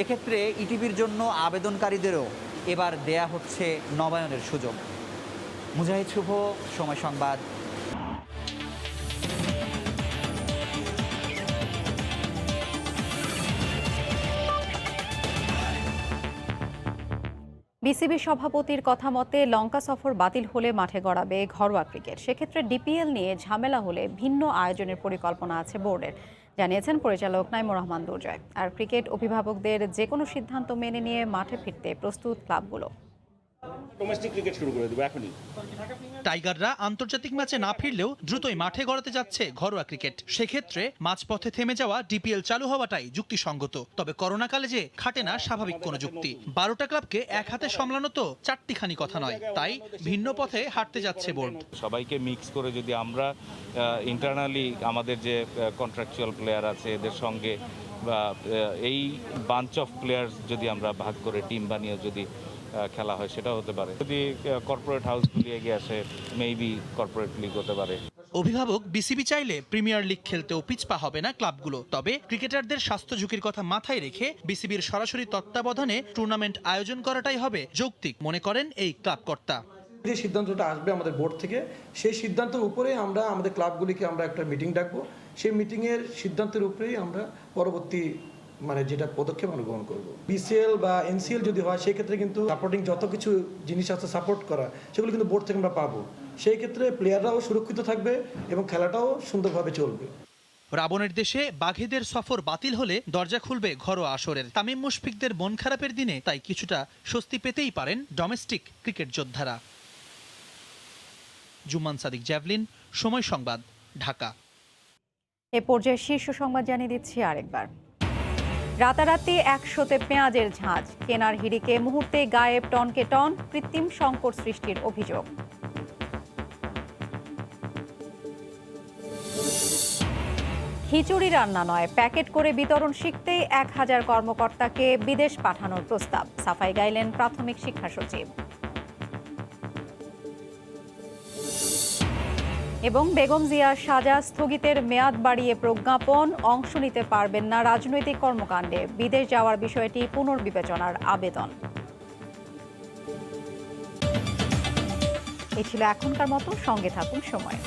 এক্ষেত্রে ইটিবির জন্য আবেদনকারীদেরও এবার দেয়া হচ্ছে নবায়নের সুযোগ। মুজাহিদ শুভ, সময় সংবাদ। বিসিবি সভাপতির কথা মতে লঙ্কা সফর বাতিল হলে মাঠে গড়াবে ঘরোয়া ক্রিকেট। সেক্ষেত্রে ডিপিএল নিয়ে ঝামেলা হলে ভিন্ন আয়োজনের পরিকল্পনা আছে বোর্ডের, জানিয়েছেন পরিচালক নাইমুর রহমান দুর্জয়। আর ক্রিকেট অভিভাবকদের যে কোনো সিদ্ধান্ত মেনে নিয়ে মাঠে ফিরতে প্রস্তুত ক্লাবগুলো। ডোমেস্টিক ক্রিকেট শুরু করে দেব এখনই। টাইগাররা আন্তর্জাতিক ম্যাচে না ফিরলেও দ্রুতই মাঠে গড়াতে যাচ্ছে ঘরোয়া ক্রিকেট। সেক্ষেত্রে মাঝপথে থেমে যাওয়া ডিপিএল চালু হওয়াটাই যুক্তিসঙ্গত। তবে করোনাকালে যে খাটে না স্বাভাবিক কোনো যুক্তি। 12টা ক্লাবকে এক হাতে সামলানো তো চারটিখানি কথা নয়, তাই ভিন্ন পথে হাঁটতে যাচ্ছে বোর্ড। সবাইকে মিক্স করে যদি আমরা ইন্টারনালি আমাদের যে কন্ট্রাকচুয়াল প্লেয়ার আছে এদের সঙ্গে বা এই বাঞ্চ অফ প্লেয়ার্স যদি আমরা ভাগ করে টিম বানিয়ে যদি খেলা হয়, সেটা হতে পারে। যদি কর্পোরেট হাউসগুলি এগিয়ে আসে, মেবি কর্পোরেট লিগ হতে পারে। অভিভাবক বিসিবি চাইলে প্রিমিয়ার লিগ খেলতেও পিছপা হবে না ক্লাবগুলো। তবে ক্রিকেটারদের স্বাস্থ্য ঝুঁকির কথা মাথায় রেখে বিসিবির সরাসরি তত্ত্বাবধানে টুর্নামেন্ট আয়োজন করাটাই হবে যৌক্তিক, মনে করেন এই ক্লাব কর্তা। যে সিদ্ধান্তটা আসবে আমাদের বোর্ড থেকে, সেই সিদ্ধান্তের উপরে আমরা আমাদের ক্লাবগুলিকে আমরা একটা মিটিং ডাকবো। সেই মিটিংয়ের সিদ্ধান্তের উপরেই আমরা পরবর্তী যেটা পদক্ষেপ আমরা গ্রহণ করবো। বিসিএল বা এনসিএল যদি হয়, সেই ক্ষেত্রে কিন্তু সাপোর্টিং যত কিছু জিনিস আছে সাপোর্ট করা, সেগুলো কিন্তু বোর্ড থেকে আমরা পাবো। সেই ক্ষেত্রে প্লেয়াররাও সুরক্ষিত থাকবে এবং খেলাটাও সুন্দরভাবে চলবে। রাবণের দেশে বাঘেদের সফর বাতিল হলে দরজা খুলবে ঘরোয়া আসরের। তামিম মুশফিকদের মন খারাপের দিনে তাই কিছুটা স্বস্তি পেতেই পারেন ডোমেস্টিক ক্রিকেট যোদ্ধারা। জুম্মান সাদিক, জ্যাভলিন, সময় সংবাদ, ঢাকা। এ পর্যায়ে শীর্ষ সংবাদ জানিয়ে দিচ্ছি আরেকবার। রাতারাতি 100তে পেঁয়াজের ঝাঁজ, কেনার হিড়িকে মুহূর্তে গায়েব টনকে টন, কৃত্রিম সংকট সৃষ্টির অভিযোগ। খিচুড়ি রান্না নয়, প্যাকেট করে বিতরণ শিখতেই 1000 কর্মকর্তাকে বিদেশ পাঠানোর প্রস্তাব, সাফাই গাইলেন প্রাথমিক শিক্ষা সচিব। এবং বেগম জিয়ার সাজা স্থগিতের মেয়াদ বাড়িয়ে প্রজ্ঞাপন, অংশ নিতে পারবেন না রাজনৈতিক কর্মকাণ্ডে, বিদেশ যাওয়ার বিষয়টি পুনর্বিবেচনার আবেদন। এই ছিল এখনকার মতো, সঙ্গে থাকুন সময়।